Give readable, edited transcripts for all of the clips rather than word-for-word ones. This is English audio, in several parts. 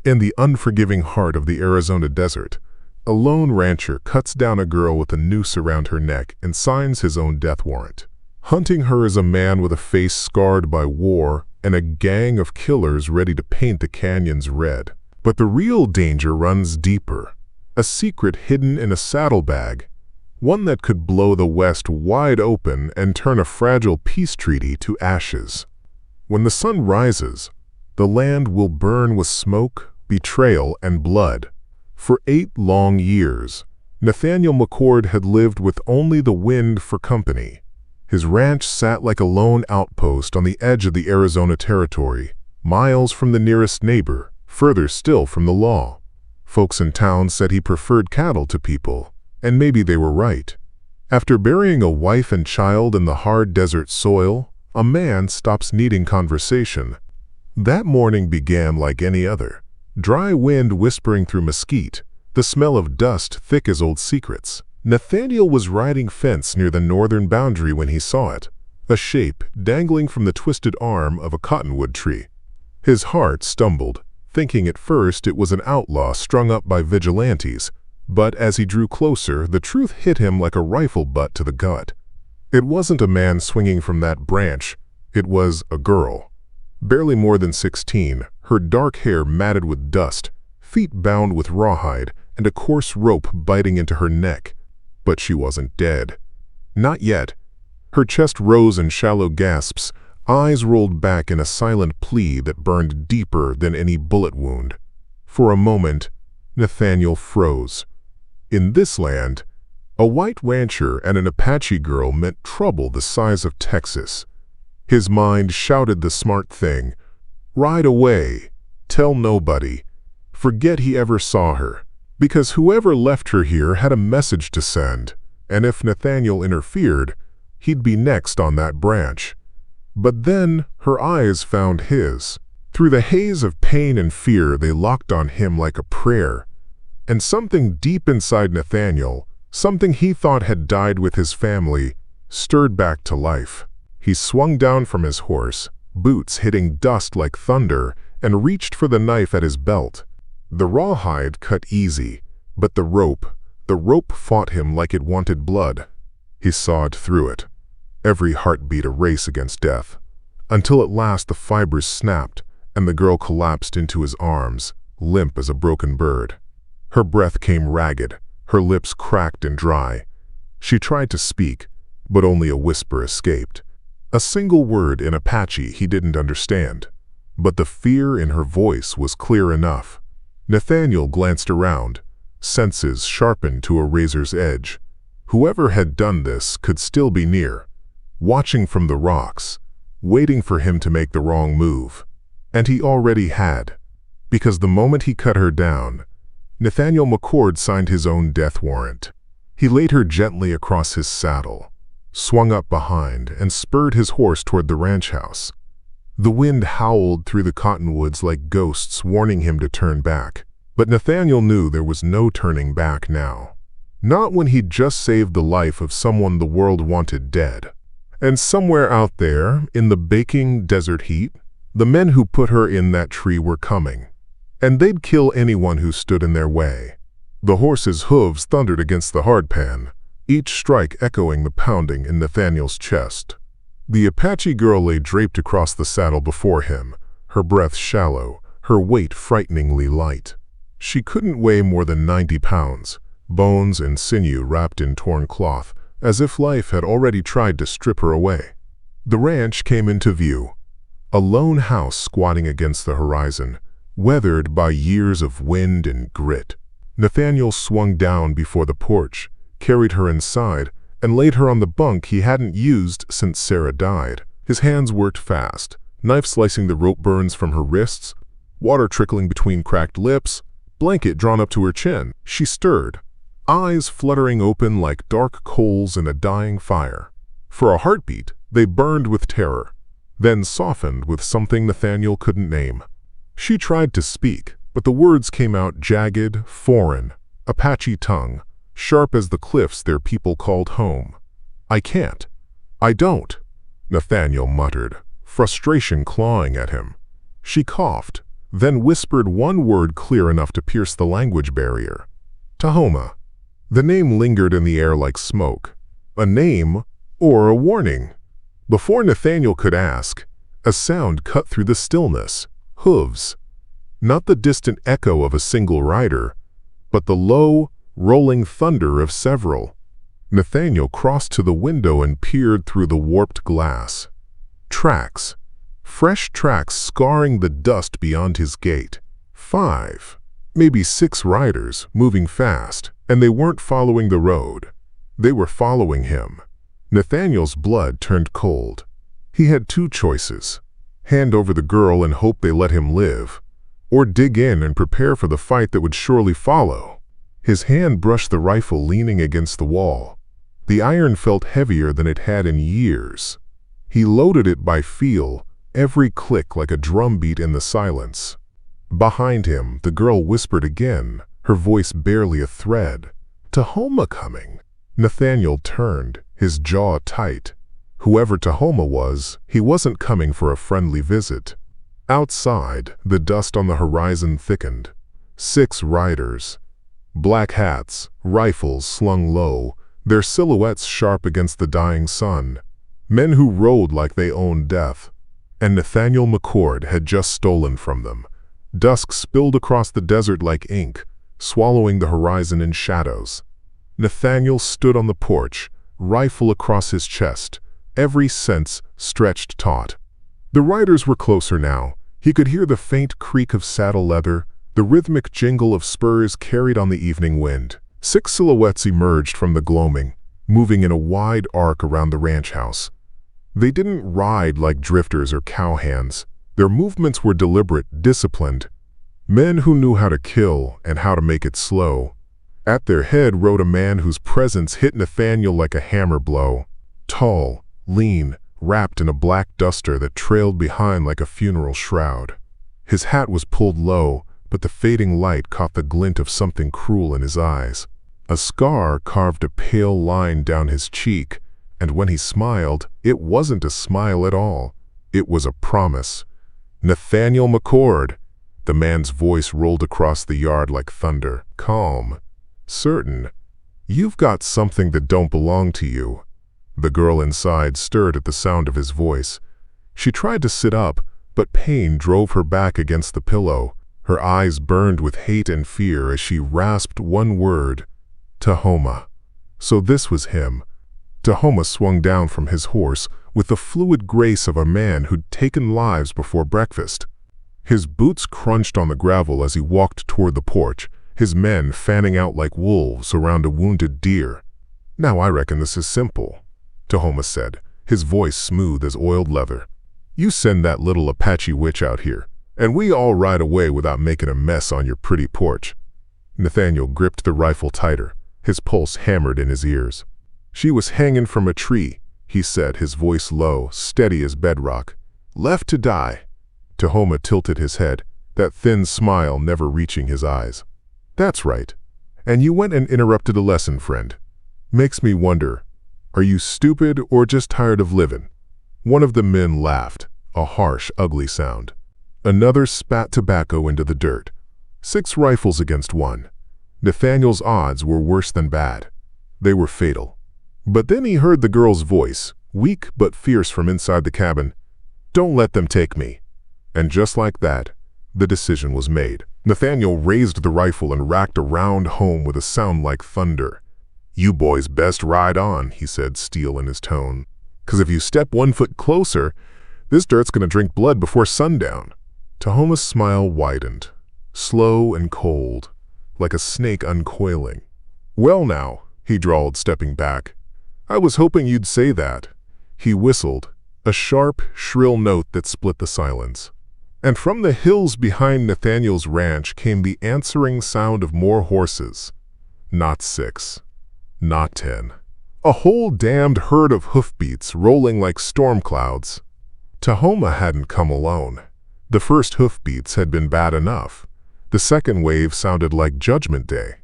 In the unforgiving heart of the Arizona desert, a lone rancher cuts down a girl with a noose around her neck and signs his own death warrant. Hunting her is a man with a face scarred by war and a gang of killers ready to paint the canyons red. But the real danger runs deeper, a secret hidden in a saddlebag, one that could blow the West wide open and turn a fragile peace treaty to ashes. When the sun rises, the land will burn with smoke, betrayal, and blood. For 8 long years, Nathaniel McCord had lived with only the wind for company. His ranch sat like a lone outpost on the edge of the Arizona territory, miles from the nearest neighbor, further still from the law. Folks in town said he preferred cattle to people, and maybe they were right. After burying a wife and child in the hard desert soil, a man stops needing conversation. That morning began like any other. Dry wind whispering through mesquite, the smell of dust thick as old secrets. Nathaniel was riding fence near the northern boundary when he saw it, a shape dangling from the twisted arm of a cottonwood tree. His heart stumbled, thinking at first it was an outlaw strung up by vigilantes, but as he drew closer, the truth hit him like a rifle butt to the gut. It wasn't a man swinging from that branch, it was a girl. Barely more than 16, her dark hair matted with dust, feet bound with rawhide, and a coarse rope biting into her neck. But she wasn't dead. Not yet. Her chest rose in shallow gasps, eyes rolled back in a silent plea that burned deeper than any bullet wound. For a moment, Nathaniel froze. In this land, a white rancher and an Apache girl meant trouble the size of Texas. His mind shouted the smart thing, "Ride away, tell nobody, forget he ever saw her," because whoever left her here had a message to send, and if Nathaniel interfered, he'd be next on that branch. But then her eyes found his. Through the haze of pain and fear, they locked on him like a prayer. And something deep inside Nathaniel, something he thought had died with his family, stirred back to life. He swung down from his horse, boots hitting dust like thunder, and reached for the knife at his belt. The rawhide cut easy, but the rope fought him like it wanted blood. He sawed through it, every heartbeat a race against death, until at last the fibers snapped and the girl collapsed into his arms, limp as a broken bird. Her breath came ragged, her lips cracked and dry. She tried to speak, but only a whisper escaped. A single word in Apache he didn't understand, but the fear in her voice was clear enough. Nathaniel glanced around, senses sharpened to a razor's edge. Whoever had done this could still be near, watching from the rocks, waiting for him to make the wrong move. And he already had, because the moment he cut her down, Nathaniel McCord signed his own death warrant. He laid her gently across his saddle, swung up behind, and spurred his horse toward the ranch house. The wind howled through the cottonwoods like ghosts, warning him to turn back. But Nathaniel knew there was no turning back now. Not when he'd just saved the life of someone the world wanted dead. And somewhere out there, in the baking desert heat, the men who put her in that tree were coming. And they'd kill anyone who stood in their way. The horse's hooves thundered against the hardpan, each strike echoing the pounding in Nathaniel's chest. The Apache girl lay draped across the saddle before him, her breath shallow, her weight frighteningly light. She couldn't weigh more than 90 pounds, bones and sinew wrapped in torn cloth, as if life had already tried to strip her away. The ranch came into view, a lone house squatting against the horizon, weathered by years of wind and grit. Nathaniel swung down before the porch, carried her inside, and laid her on the bunk he hadn't used since Sarah died. His hands worked fast, knife slicing the rope burns from her wrists, water trickling between cracked lips, blanket drawn up to her chin. She stirred, eyes fluttering open like dark coals in a dying fire. For a heartbeat, they burned with terror, then softened with something Nathaniel couldn't name. She tried to speak, but the words came out jagged, foreign, Apache tongue, sharp as the cliffs their people called home. "I can't. I don't," Nathaniel muttered, frustration clawing at him. She coughed, then whispered one word clear enough to pierce the language barrier. Toma. The name lingered in the air like smoke. A name or a warning. Before Nathaniel could ask, a sound cut through the stillness. Hooves. Not the distant echo of a single rider, but the low, rolling thunder of several. Nathaniel crossed to the window and peered through the warped glass. Tracks. Fresh tracks scarring the dust beyond his gate. 5, maybe 6 riders, moving fast, and they weren't following the road. They were following him. Nathaniel's blood turned cold. He had 2 choices: hand over the girl and hope they let him live, or dig in and prepare for the fight that would surely follow. His hand brushed the rifle leaning against the wall. The iron felt heavier than it had in years. He loaded it by feel, every click like a drumbeat in the silence. Behind him, the girl whispered again, her voice barely a thread. Toma coming. Nathaniel turned, his jaw tight. Whoever Toma was, he wasn't coming for a friendly visit. Outside, the dust on the horizon thickened. 6 riders. Black hats, rifles slung low, their silhouettes sharp against the dying sun. Men who rode like they owned death. And Nathaniel McCord had just stolen from them. Dusk spilled across the desert like ink, swallowing the horizon in shadows. Nathaniel stood on the porch, rifle across his chest, every sense stretched taut. The riders were closer now. He could hear the faint creak of saddle leather, the rhythmic jingle of spurs carried on the evening wind. 6 silhouettes emerged from the gloaming, moving in a wide arc around the ranch house. They didn't ride like drifters or cowhands. Their movements were deliberate, disciplined. Men who knew how to kill and how to make it slow. At their head rode a man whose presence hit Nathaniel like a hammer blow. Tall, lean, wrapped in a black duster that trailed behind like a funeral shroud. His hat was pulled low, but the fading light caught the glint of something cruel in his eyes. A scar carved a pale line down his cheek, and when he smiled, it wasn't a smile at all. It was a promise. Nathaniel McCord. The man's voice rolled across the yard like thunder. Calm. Certain. You've got something that don't belong to you. The girl inside stirred at the sound of his voice. She tried to sit up, but pain drove her back against the pillow. Her eyes burned with hate and fear as she rasped one word. Toma. So this was him. Toma swung down from his horse with the fluid grace of a man who'd taken lives before breakfast. His boots crunched on the gravel as he walked toward the porch, his men fanning out like wolves around a wounded deer. Now I reckon this is simple, Toma said, his voice smooth as oiled leather. You send that little Apache witch out here, and we all ride away without making a mess on your pretty porch. Nathaniel gripped the rifle tighter, his pulse hammered in his ears. She was hanging from a tree, he said, his voice low, steady as bedrock. Left to die. Toma tilted his head, that thin smile never reaching his eyes. That's right. And you went and interrupted a lesson, friend. Makes me wonder, are you stupid or just tired of living? One of the men laughed, a harsh, ugly sound. Another spat tobacco into the dirt. 6 rifles against 1. Nathaniel's odds were worse than bad. They were fatal. But then he heard the girl's voice, weak but fierce from inside the cabin. Don't let them take me. And just like that, the decision was made. Nathaniel raised the rifle and racked a round home with a sound like thunder. You boys best ride on, he said, steel in his tone. 'Cause if you step 1 foot closer, this dirt's gonna drink blood before sundown. Toma's smile widened, slow and cold, like a snake uncoiling. Well now, he drawled, stepping back. I was hoping you'd say that. He whistled, a sharp, shrill note that split the silence. And from the hills behind Nathaniel's ranch came the answering sound of more horses. Not 6. Not 10. A whole damned herd of hoofbeats rolling like storm clouds. Toma hadn't come alone. The first hoofbeats had been bad enough. The second wave sounded like Judgment Day.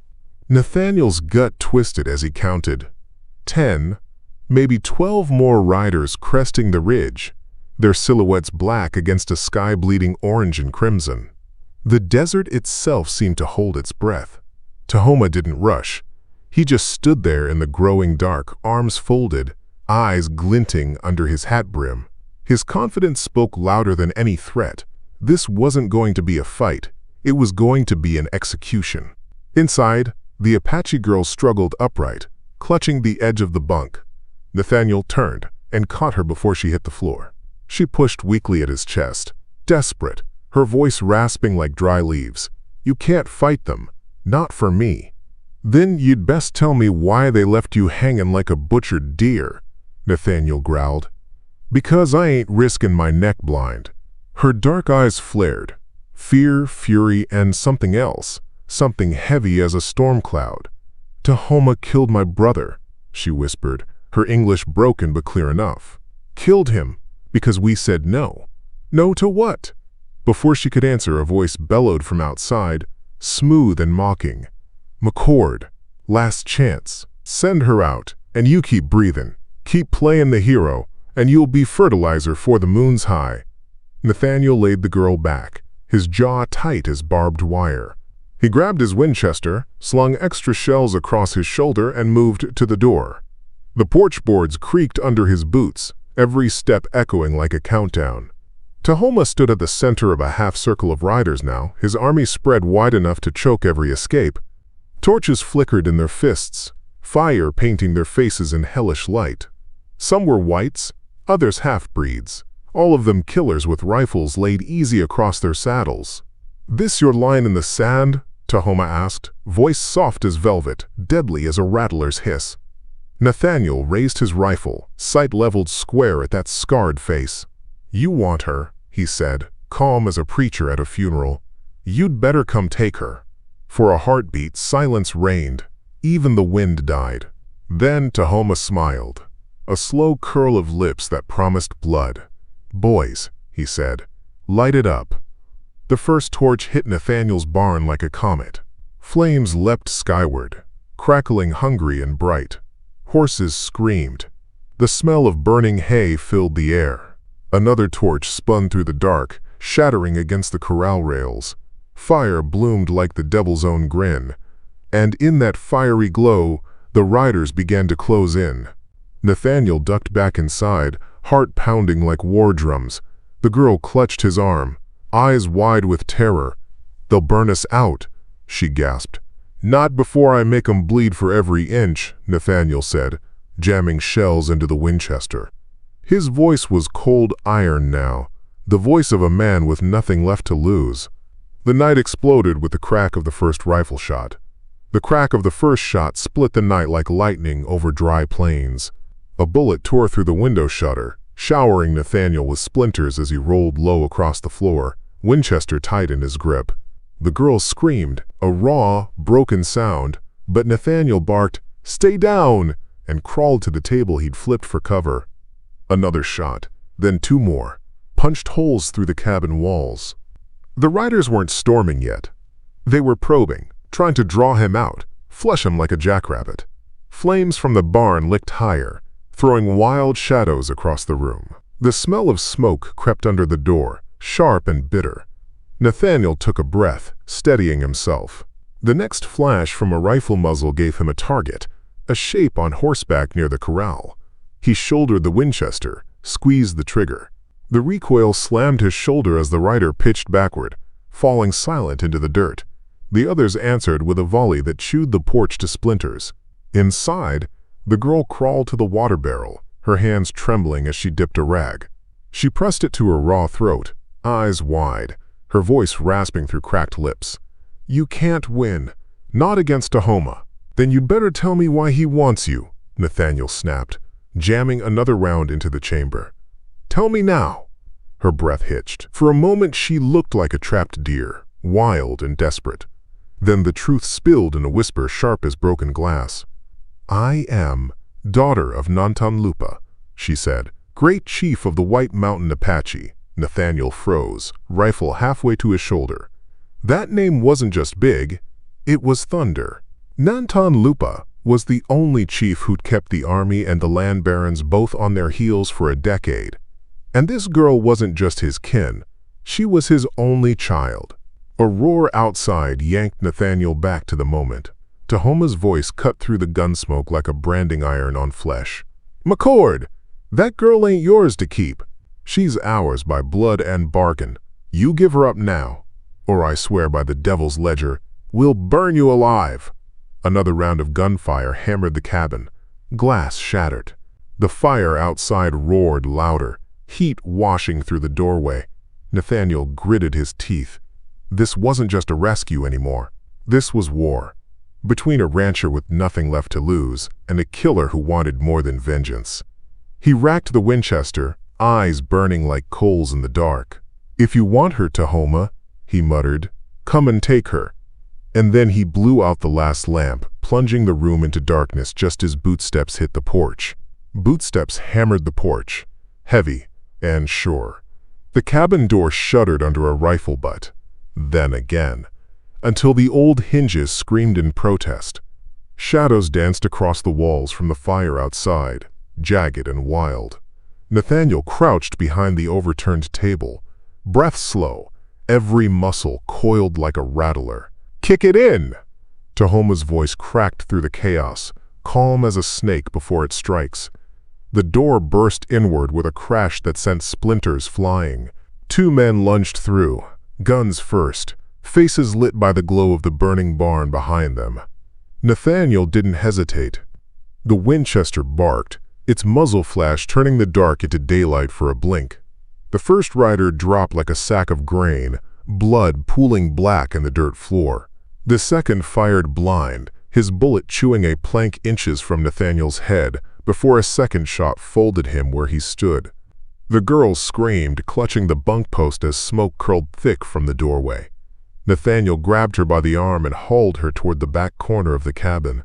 Nathaniel's gut twisted as he counted. 10, maybe 12 more riders cresting the ridge, their silhouettes black against a sky bleeding orange and crimson. The desert itself seemed to hold its breath. Toma didn't rush. He just stood there in the growing dark, arms folded, eyes glinting under his hat brim. His confidence spoke louder than any threat. This wasn't going to be a fight. It was going to be an execution. Inside, the Apache girl struggled upright, clutching the edge of the bunk. Nathaniel turned and caught her before she hit the floor. She pushed weakly at his chest, desperate, her voice rasping like dry leaves. "You can't fight them. Not for me." "Then you'd best tell me why they left you hanging like a butchered deer," Nathaniel growled. "Because I ain't risking my neck blind." Her dark eyes flared. Fear, fury, and something else, something heavy as a storm cloud. "Toma killed my brother," she whispered, her English broken but clear enough. "Killed him because we said no." "No to what?" Before she could answer, a voice bellowed from outside, smooth and mocking. "McCord, last chance. Send her out, and you keep breathing. Keep playing the hero, and you'll be fertilizer for the moon's high." Nathaniel laid the girl back, his jaw tight as barbed wire. He grabbed his Winchester, slung extra shells across his shoulder, and moved to the door. The porch boards creaked under his boots, every step echoing like a countdown. Toma stood at the center of a half-circle of riders now, his army spread wide enough to choke every escape. Torches flickered in their fists, fire painting their faces in hellish light. Some were whites, others half-breeds, all of them killers with rifles laid easy across their saddles. "This your line in the sand?" Toma asked, voice soft as velvet, deadly as a rattler's hiss. Nathaniel raised his rifle, sight leveled square at that scarred face. "You want her," he said, calm as a preacher at a funeral. "You'd better come take her." For a heartbeat, silence reigned. Even the wind died. Then Toma smiled, a slow curl of lips that promised blood. "Boys," he said, "light it up." The first torch hit Nathaniel's barn like a comet. Flames leapt skyward, crackling hungry and bright. Horses screamed. The smell of burning hay filled the air. Another torch spun through the dark, shattering against the corral rails. Fire bloomed like the devil's own grin, and in that fiery glow, the riders began to close in. Nathaniel ducked back inside, heart pounding like war drums. The girl clutched his arm, eyes wide with terror. "They'll burn us out," she gasped. "Not before I make 'em bleed for every inch," Nathaniel said, jamming shells into the Winchester. His voice was cold iron now, the voice of a man with nothing left to lose. The night exploded with the crack of the first rifle shot. The crack of the first shot split the night like lightning over dry plains. A bullet tore through the window shutter, showering Nathaniel with splinters as he rolled low across the floor, Winchester tight in his grip. The girl screamed, a raw, broken sound, but Nathaniel barked, "Stay down!" and crawled to the table he'd flipped for cover. Another shot, then two more, punched holes through the cabin walls. The riders weren't storming yet. They were probing, trying to draw him out, flush him like a jackrabbit. Flames from the barn licked higher, throwing wild shadows across the room. The smell of smoke crept under the door, sharp and bitter. Nathaniel took a breath, steadying himself. The next flash from a rifle muzzle gave him a target, a shape on horseback near the corral. He shouldered the Winchester, squeezed the trigger. The recoil slammed his shoulder as the rider pitched backward, falling silent into the dirt. The others answered with a volley that chewed the porch to splinters. Inside, the girl crawled to the water barrel, her hands trembling as she dipped a rag. She pressed it to her raw throat, eyes wide, her voice rasping through cracked lips. "You can't win. Not against Toma." "Then you'd better tell me why he wants you," Nathaniel snapped, jamming another round into the chamber. "Tell me now." Her breath hitched. For a moment she looked like a trapped deer, wild and desperate. Then the truth spilled in a whisper sharp as broken glass. "I am daughter of Nantan, she said, great chief of the White Mountain Apache." Nathaniel froze, rifle halfway to his shoulder. That name wasn't just big, it was thunder. Nantan was the only chief who'd kept the army and the land barons both on their heels for a decade. And this girl wasn't just his kin, she was his only child. A roar outside yanked Nathaniel back to the moment. Toma's voice cut through the gun smoke like a branding iron on flesh. "McCord, that girl ain't yours to keep. She's ours by blood and bargain. You give her up now, or I swear by the devil's ledger, we'll burn you alive." Another round of gunfire hammered the cabin. Glass shattered. The fire outside roared louder, heat washing through the doorway. Nathaniel gritted his teeth. This wasn't just a rescue anymore. This was war. Between a rancher with nothing left to lose and a killer who wanted more than vengeance. He racked the Winchester, eyes burning like coals in the dark. "If you want her, Toma," he muttered, "come and take her." And then he blew out the last lamp, plunging the room into darkness just as bootsteps hit the porch. Bootsteps hammered the porch, heavy and sure. The cabin door shuddered under a rifle butt. Then again, until the old hinges screamed in protest. Shadows danced across the walls from the fire outside, jagged and wild. Nathaniel crouched behind the overturned table, breath slow, every muscle coiled like a rattler. "Kick it in!" Toma's voice cracked through the chaos, calm as a snake before it strikes. The door burst inward with a crash that sent splinters flying. Two men lunged through, guns first, faces lit by the glow of the burning barn behind them. Nathaniel didn't hesitate. The Winchester barked, its muzzle flash turning the dark into daylight for a blink. The first rider dropped like a sack of grain, blood pooling black in the dirt floor. The second fired blind, his bullet chewing a plank inches from Nathaniel's head before a second shot folded him where he stood. The girl screamed, clutching the bunk post as smoke curled thick from the doorway. Nathaniel grabbed her by the arm and hauled her toward the back corner of the cabin.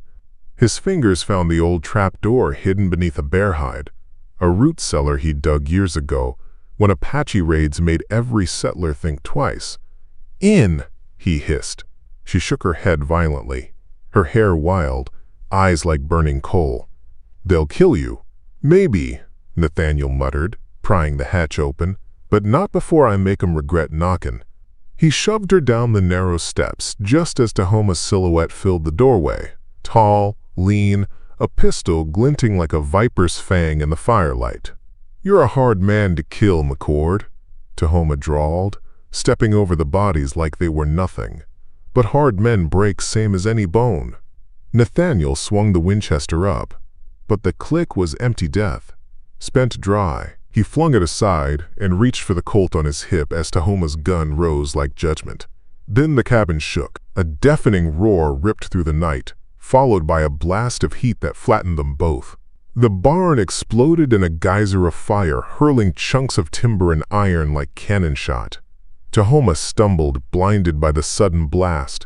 His fingers found the old trap door hidden beneath a bear hide, a root cellar he'd dug years ago when Apache raids made every settler think twice. "In!" he hissed. She shook her head violently, her hair wild, eyes like burning coal. "They'll kill you." "Maybe," Nathaniel muttered, prying the hatch open, "but not before I make 'em regret knockin'." He shoved her down the narrow steps just as Toma's silhouette filled the doorway, tall, lean, a pistol glinting like a viper's fang in the firelight. "You're a hard man to kill, McCord," Toma drawled, stepping over the bodies like they were nothing. "But hard men break same as any bone." Nathaniel swung the Winchester up, but the click was empty death. Spent dry, he flung it aside and reached for the Colt on his hip as Toma's gun rose like judgment. Then the cabin shook. A deafening roar ripped through the night, followed by a blast of heat that flattened them both. The barn exploded in a geyser of fire, hurling chunks of timber and iron like cannon shot. Toma stumbled, blinded by the sudden blast.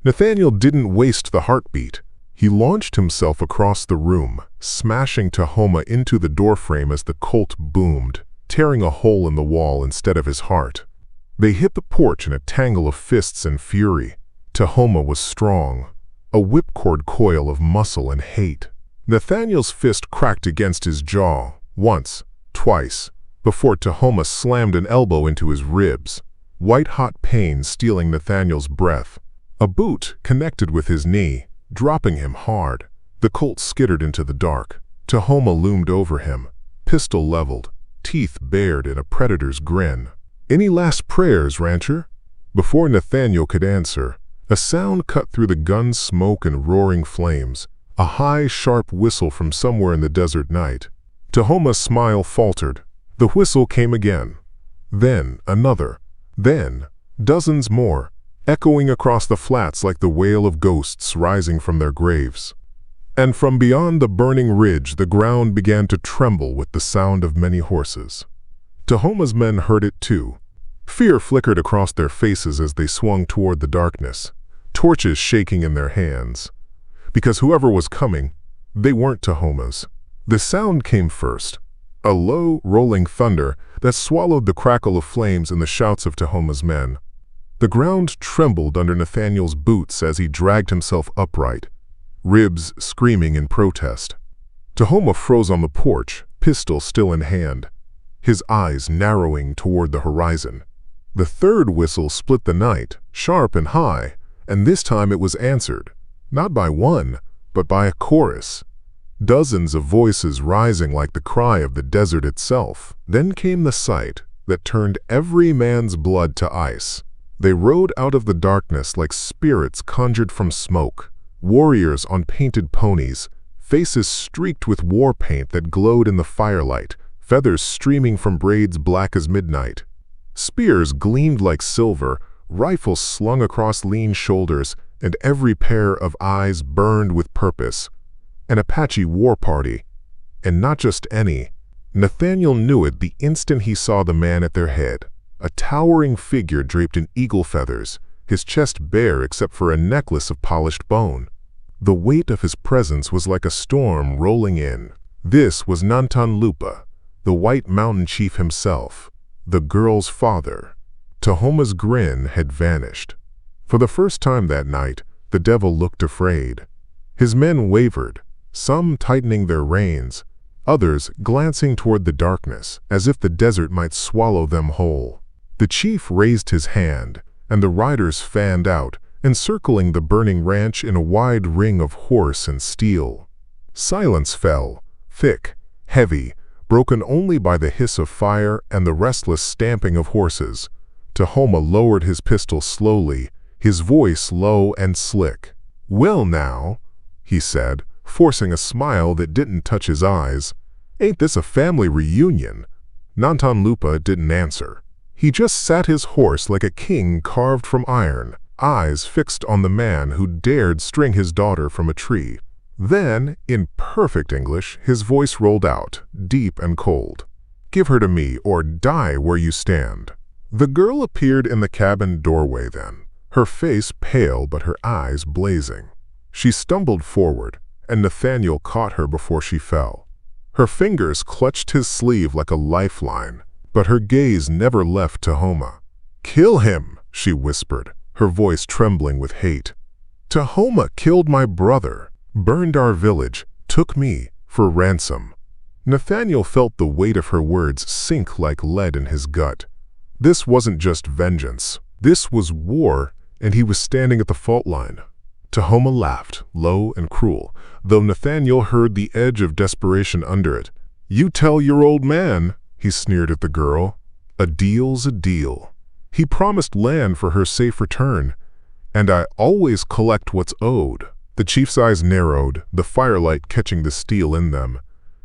Nathaniel didn't waste the heartbeat. He launched himself across the room, smashing Toma into the doorframe as the Colt boomed, tearing a hole in the wall instead of his heart. They hit the porch in a tangle of fists and fury. Toma was strong, a whipcord coil of muscle and hate. Nathaniel's fist cracked against his jaw, once, twice, before Toma slammed an elbow into his ribs, white-hot pain stealing Nathaniel's breath. A boot connected with his knee, dropping him hard. The Colt skittered into the dark. Toma loomed over him, pistol leveled, teeth bared in a predator's grin. "Any last prayers, rancher?" Before Nathaniel could answer, a sound cut through the gun smoke and roaring flames, a high, sharp whistle from somewhere in the desert night. Toma's smile faltered. The whistle came again. Then another. Then dozens more, echoing across the flats like the wail of ghosts rising from their graves. And from beyond the burning ridge, the ground began to tremble with the sound of many horses. Toma's men heard it too. Fear flickered across their faces as they swung toward the darkness, torches shaking in their hands. Because whoever was coming, they weren't Toma's. The sound came first, a low, rolling thunder that swallowed the crackle of flames and the shouts of Toma's men. The ground trembled under Nathaniel's boots as he dragged himself upright, ribs screaming in protest. Toma froze on the porch, pistol still in hand, his eyes narrowing toward the horizon. The third whistle split the night, sharp and high, and this time it was answered, not by one, but by a chorus. Dozens of voices rising like the cry of the desert itself. Then came the sight that turned every man's blood to ice. They rode out of the darkness like spirits conjured from smoke, warriors on painted ponies, faces streaked with war paint that glowed in the firelight, feathers streaming from braids black as midnight. Spears gleamed like silver, rifles slung across lean shoulders, and every pair of eyes burned with purpose. An Apache war party, and not just any. Nathaniel knew it the instant he saw the man at their head, a towering figure draped in eagle feathers, his chest bare except for a necklace of polished bone. The weight of his presence was like a storm rolling in. This was Nantan-Lupa, the White Mountain Chief himself, the girl's father. Tohoma's grin had vanished. For the first time that night, the devil looked afraid. His men wavered, some tightening their reins, others glancing toward the darkness, as if the desert might swallow them whole. The chief raised his hand, and the riders fanned out, encircling the burning ranch in a wide ring of horse and steel. Silence fell, thick, heavy, broken only by the hiss of fire and the restless stamping of horses. Toma lowered his pistol slowly, his voice low and slick. "Well now," he said, forcing a smile that didn't touch his eyes, "ain't this a family reunion?" Nantan-Lupa didn't answer. He just sat his horse like a king carved from iron, eyes fixed on the man who dared string his daughter from a tree. Then, in perfect English, his voice rolled out, deep and cold. "Give her to me, or die where you stand." The girl appeared in the cabin doorway then, her face pale but her eyes blazing. She stumbled forward, and Nathaniel caught her before she fell. Her fingers clutched his sleeve like a lifeline, but her gaze never left Toma. "Kill him," she whispered, her voice trembling with hate. "Toma killed my brother, burned our village, took me for ransom." Nathaniel felt the weight of her words sink like lead in his gut. This wasn't just vengeance. This was war, and he was standing at the fault line. Toma laughed, low and cruel, though Nathaniel heard the edge of desperation under it. "You tell your old man," he sneered at the girl. "A deal's a deal. He promised land for her safe return, and I always collect what's owed." The chief's eyes narrowed, the firelight catching the steel in them.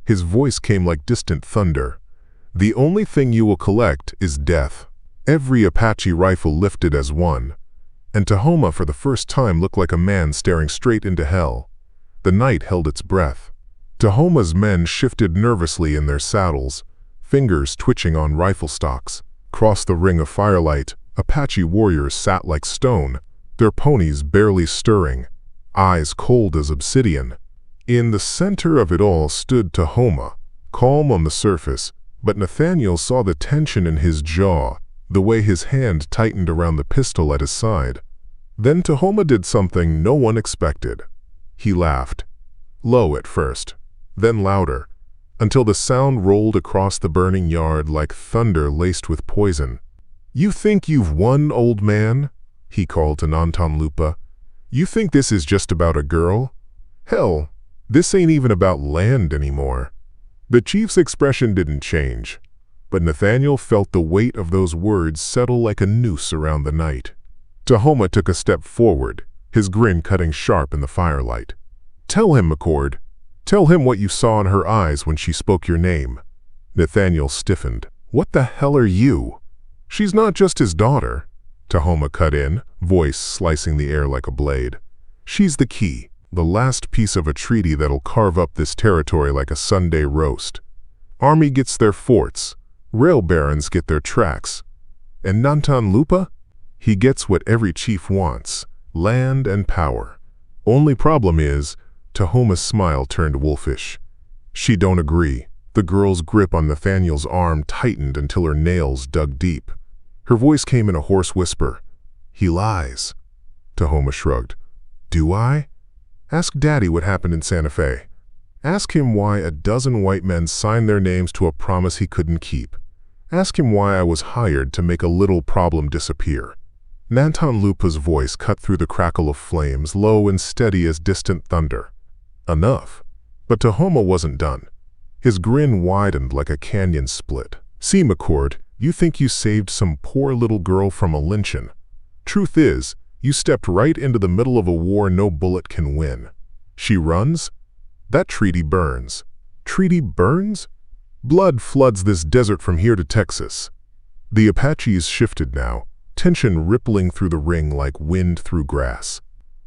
His voice came like distant thunder. "The only thing you will collect is death." Every Apache rifle lifted as one, and Toma for the first time looked like a man staring straight into hell. The night held its breath. Toma's men shifted nervously in their saddles, fingers twitching on rifle stocks. Across the ring of firelight, Apache warriors sat like stone, their ponies barely stirring, eyes cold as obsidian. In the center of it all stood Toma, calm on the surface, but Nathaniel saw the tension in his jaw, the way his hand tightened around the pistol at his side. Then Toma did something no one expected. He laughed, low at first, then louder, until the sound rolled across the burning yard like thunder laced with poison. "You think you've won, old man?" he called to Nantan-Lupa. "You think this is just about a girl? Hell, this ain't even about land anymore." The chief's expression didn't change, but Nathaniel felt the weight of those words settle like a noose around the night. Toma took a step forward, his grin cutting sharp in the firelight. "Tell him, McCord. Tell him what you saw in her eyes when she spoke your name." Nathaniel stiffened. "What the hell are you?" "She's not just his daughter," Toma cut in, voice slicing the air like a blade. "She's the key, the last piece of a treaty that'll carve up this territory like a Sunday roast. Army gets their forts, rail barons get their tracks. And Nantan-Lupa? He gets what every chief wants, land and power. Only problem is, Toma's smile turned wolfish. "She don't agree." The girl's grip on Nathaniel's arm tightened until her nails dug deep. Her voice came in a hoarse whisper. "He lies." Toma shrugged. "Do I? Ask Daddy what happened in Santa Fe. Ask him why a dozen white men signed their names to a promise he couldn't keep. Ask him why I was hired to make a little problem disappear." Nantanlupa's voice cut through the crackle of flames, low and steady as distant thunder. Enough. But Toma wasn't done. His grin widened like a canyon split. "See, McCord, you think you saved some poor little girl from a lynching. Truth is, you stepped right into the middle of a war no bullet can win. She runs? That treaty burns." "Treaty burns?" "Blood floods this desert from here to Texas." The Apaches shifted now, tension rippling through the ring like wind through grass.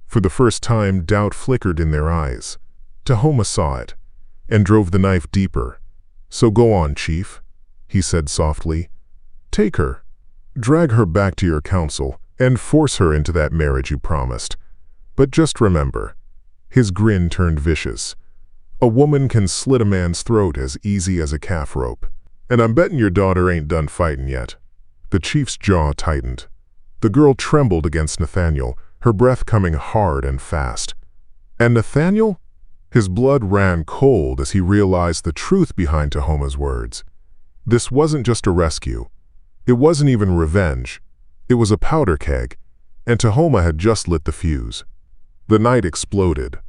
For the first time, doubt flickered in their eyes. Toma saw it, and drove the knife deeper. "So go on, Chief," he said softly. "Take her. Drag her back to your council, and force her into that marriage you promised. But just remember," his grin turned vicious, "a woman can slit a man's throat as easy as a calf rope. And I'm betting your daughter ain't done fighting yet." The chief's jaw tightened. The girl trembled against Nathaniel, her breath coming hard and fast. "And Nathaniel?" His blood ran cold as he realized the truth behind Toma's words. This wasn't just a rescue. It wasn't even revenge. It was a powder keg, and Toma had just lit the fuse. The night exploded.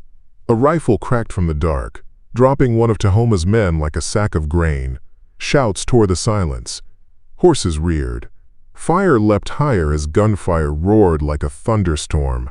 A rifle cracked from the dark, dropping one of Toma's men like a sack of grain. Shouts tore the silence. Horses reared. Fire leapt higher as gunfire roared like a thunderstorm.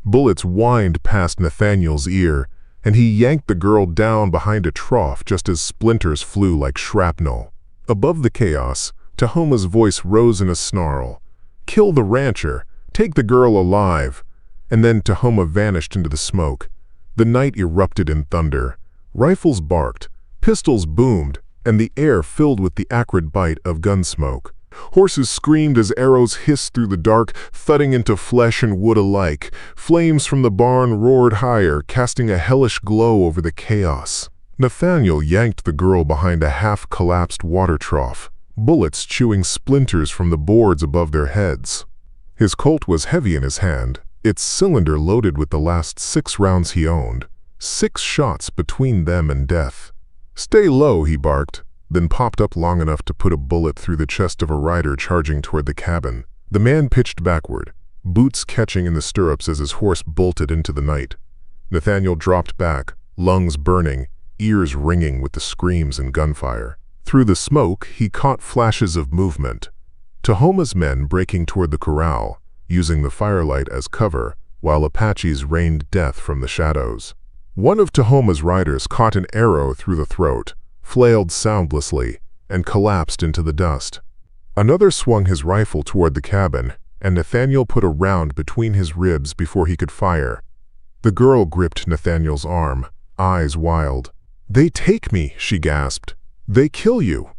Bullets whined past Nathaniel's ear, and he yanked the girl down behind a trough just as splinters flew like shrapnel. Above the chaos, Toma's voice rose in a snarl. "Kill the rancher! Take the girl alive!" And then Toma vanished into the smoke. The night erupted in thunder. Rifles barked, pistols boomed, and the air filled with the acrid bite of gun smoke. Horses screamed as arrows hissed through the dark, thudding into flesh and wood alike. Flames from the barn roared higher, casting a hellish glow over the chaos. Nathaniel yanked the girl behind a half-collapsed water trough, bullets chewing splinters from the boards above their heads. His Colt was heavy in his hand, its cylinder loaded with the last 6 rounds he owned. 6 shots between them and death. "Stay low," he barked, then popped up long enough to put a bullet through the chest of a rider charging toward the cabin. The man pitched backward, boots catching in the stirrups as his horse bolted into the night. Nathaniel dropped back, lungs burning, ears ringing with the screams and gunfire. Through the smoke, he caught flashes of movement. Toma's men breaking toward the corral, using the firelight as cover, while Apaches rained death from the shadows. One of Toma's riders caught an arrow through the throat, flailed soundlessly, and collapsed into the dust. Another swung his rifle toward the cabin, and Nathaniel put a round between his ribs before he could fire. The girl gripped Nathaniel's arm, eyes wild. "They take me," she gasped. "They kill you."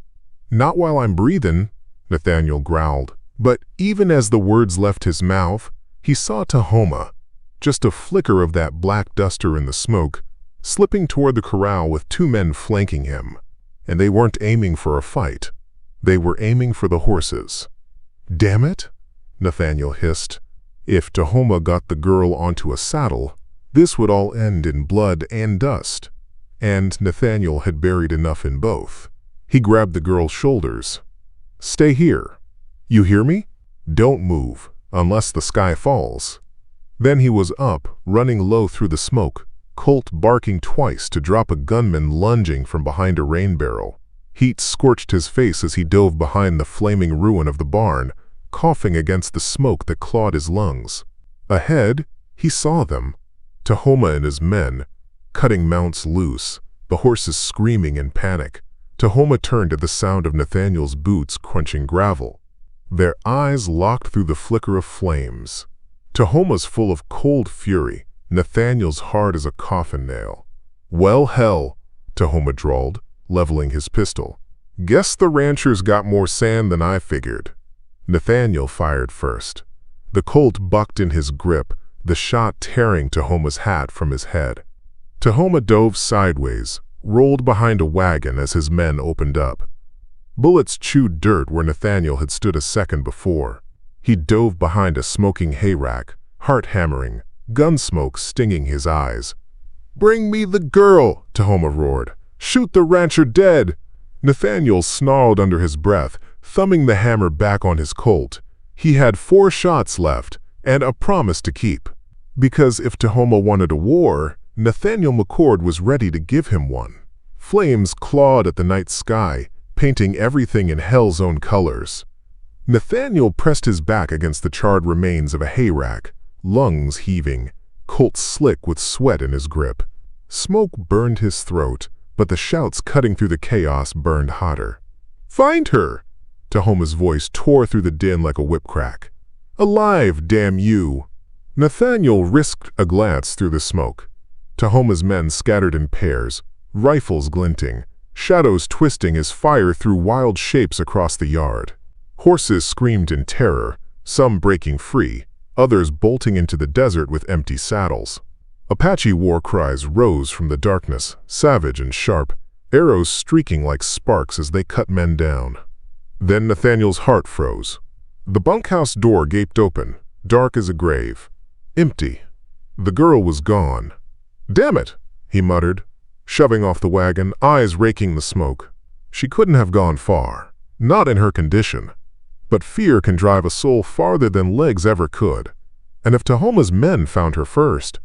"Not while I'm breathing," Nathaniel growled. But even as the words left his mouth, he saw Toma, just a flicker of that black duster in the smoke, slipping toward the corral with 2 men flanking him. And they weren't aiming for a fight. They were aiming for the horses. "Damn it," Nathaniel hissed. If Toma got the girl onto a saddle, this would all end in blood and dust. And Nathaniel had buried enough in both. He grabbed the girl's shoulders. "Stay here. You hear me? Don't move, unless the sky falls." Then he was up, running low through the smoke, Colt barking twice to drop a gunman lunging from behind a rain barrel. Heat scorched his face as he dove behind the flaming ruin of the barn, coughing against the smoke that clawed his lungs. Ahead, he saw them, Toma and his men, cutting mounts loose, the horses screaming in panic. Toma turned at the sound of Nathaniel's boots crunching gravel. Their eyes locked through the flicker of flames. Toma's full of cold fury, Nathaniel's hard as a coffin nail. "Well, hell," Toma drawled, leveling his pistol. "Guess the rancher's got more sand than I figured." Nathaniel fired first. The Colt bucked in his grip, the shot tearing Toma's hat from his head. Toma dove sideways, rolled behind a wagon as his men opened up. Bullets chewed dirt where Nathaniel had stood a second before. He dove behind a smoking hayrack, heart hammering, gun smoke stinging his eyes. "Bring me the girl," Toma roared. "Shoot the rancher dead!" Nathaniel snarled under his breath, thumbing the hammer back on his Colt. He had 4 shots left and a promise to keep. Because if Toma wanted a war, Nathaniel McCord was ready to give him one. Flames clawed at the night sky, painting everything in hell's own colors. Nathaniel pressed his back against the charred remains of a hayrack, lungs heaving, Colt slick with sweat in his grip. Smoke burned his throat, but the shouts cutting through the chaos burned hotter. "Find her!" Tahoma's voice tore through the din like a whip crack. "Alive, damn you!" Nathaniel risked a glance through the smoke. Tahoma's men scattered in pairs, rifles glinting, shadows twisting as fire threw wild shapes across the yard. Horses screamed in terror, some breaking free, others bolting into the desert with empty saddles. Apache war cries rose from the darkness, savage and sharp, arrows streaking like sparks as they cut men down. Then Nathaniel's heart froze. The bunkhouse door gaped open, dark as a grave. Empty. The girl was gone. "Damn it," he muttered, shoving off the wagon, eyes raking the smoke. She couldn't have gone far, not in her condition. But fear can drive a soul farther than legs ever could. And if Tahoma's men found her first...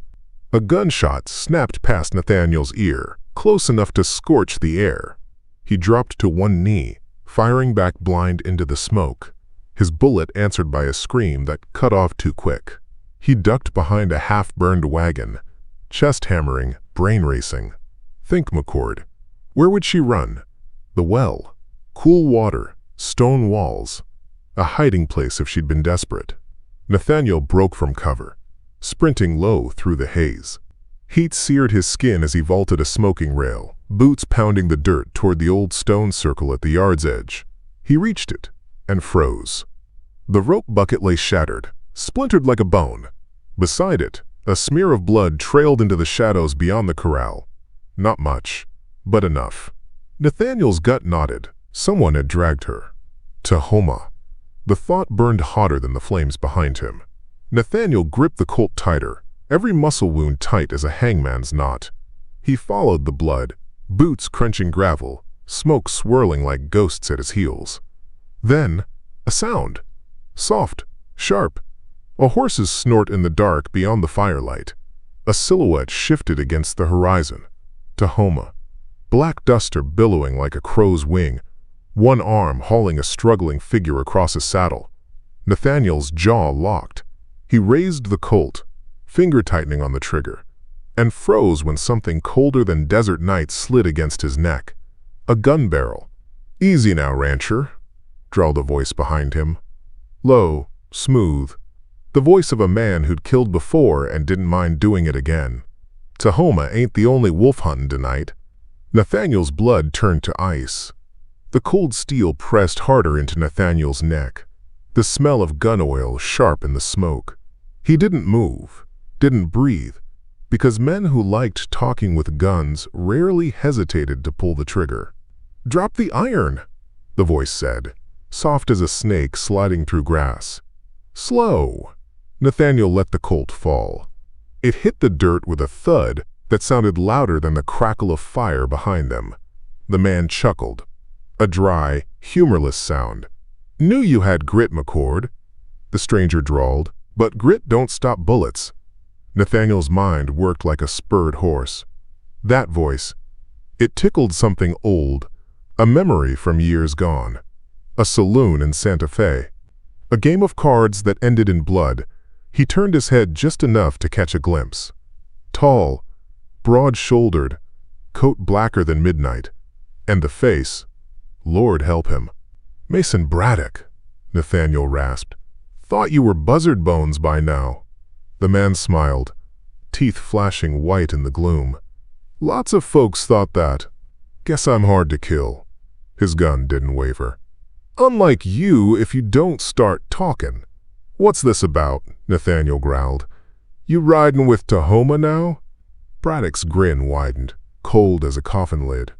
A gunshot snapped past Nathaniel's ear, close enough to scorch the air. He dropped to one knee, firing back blind into the smoke, his bullet answered by a scream that cut off too quick. He ducked behind a half-burned wagon, chest hammering, brain racing. Think, McCord. Where would she run? The well. Cool water, stone walls. A hiding place if she'd been desperate. Nathaniel broke from cover, sprinting low through the haze. Heat seared his skin as he vaulted a smoking rail, boots pounding the dirt toward the old stone circle at the yard's edge. He reached it and froze. The rope bucket lay shattered, splintered like a bone. Beside it, a smear of blood trailed into the shadows beyond the corral. Not much, but enough. Nathaniel's gut nodded. Someone had dragged her. Toma. The thought burned hotter than the flames behind him. Nathaniel gripped the Colt tighter, every muscle wound tight as a hangman's knot. He followed the blood, boots crunching gravel, smoke swirling like ghosts at his heels. Then, a sound. Soft, sharp. A horse's snort in the dark beyond the firelight. A silhouette shifted against the horizon. Toma. Black duster billowing like a crow's wing, one arm hauling a struggling figure across a saddle. Nathaniel's jaw locked. He raised the Colt, finger tightening on the trigger, and froze when something colder than desert night slid against his neck. A gun barrel. "Easy now, rancher," drawled a voice behind him. Low, smooth. The voice of a man who'd killed before and didn't mind doing it again. Toma ain't the only wolf huntin' tonight. Nathaniel's blood turned to ice. The cold steel pressed harder into Nathaniel's neck, the smell of gun oil sharp in the smoke. He didn't move, didn't breathe, because men who liked talking with guns rarely hesitated to pull the trigger. "Drop the iron," the voice said, soft as a snake sliding through grass. "Slow." Nathaniel let the Colt fall. It hit the dirt with a thud that sounded louder than the crackle of fire behind them. The man chuckled. A dry, humorless sound. "Knew you had grit, McCord," the stranger drawled, "but grit don't stop bullets." Nathaniel's mind worked like a spurred horse. That voice, it tickled something old, a memory from years gone. A saloon in Santa Fe. A game of cards that ended in blood. He turned his head just enough to catch a glimpse. Tall, broad-shouldered, coat blacker than midnight, and the face, Lord help him. "Mason Braddock," Nathaniel rasped. "Thought you were buzzard bones by now." The man smiled, teeth flashing white in the gloom. "Lots of folks thought that. Guess I'm hard to kill." His gun didn't waver. "Unlike you if you don't start talking." "What's this about?" Nathaniel growled. "You riding with Toma now?" Braddock's grin widened, cold as a coffin lid.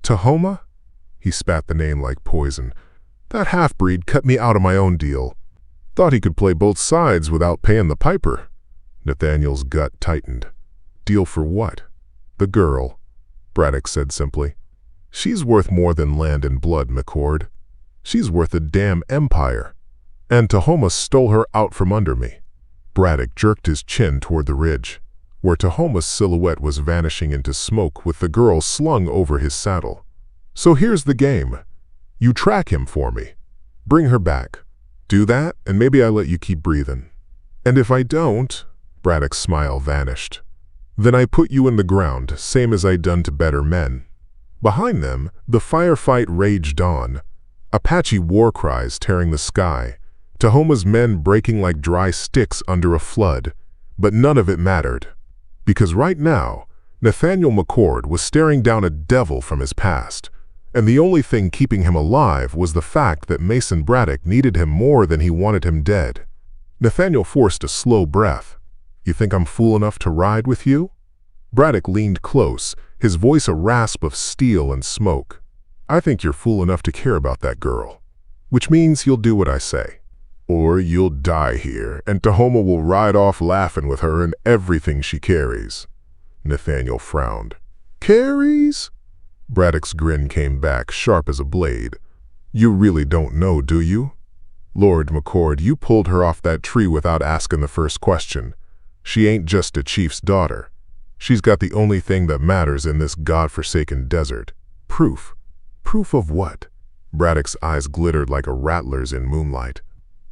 "Toma?" He spat the name like poison. "That half-breed cut me out of my own deal. Thought he could play both sides without paying the piper." Nathaniel's gut tightened. "Deal for what?" "The girl," Braddock said simply. "She's worth more than land and blood, McCord." She's worth a damn empire. And Toma stole her out from under me. Braddock jerked his chin toward the ridge, where Toma's silhouette was vanishing into smoke with the girl slung over his saddle. So here's the game. You track him for me. Bring her back. Do that, and maybe I let you keep breathing. And if I don't, Braddock's smile vanished. Then I put you in the ground, same as I'd done to better men. Behind them, the firefight raged on. Apache war cries tearing the sky. Toma's men breaking like dry sticks under a flood. But none of it mattered. Because right now, Nathaniel McCord was staring down a devil from his past. And the only thing keeping him alive was the fact that Mason Braddock needed him more than he wanted him dead. Nathaniel forced a slow breath. You think I'm fool enough to ride with you? Braddock leaned close, his voice a rasp of steel and smoke. I think you're fool enough to care about that girl. Which means you'll do what I say. Or you'll die here, and Toma will ride off laughing with her and everything she carries. Nathaniel frowned. Carries? Braddock's grin came back, sharp as a blade. You really don't know, do you? Lord McCord, you pulled her off that tree without asking the first question. She ain't just a chief's daughter. She's got the only thing that matters in this godforsaken desert. Proof. Proof of what? Braddock's eyes glittered like a rattler's in moonlight.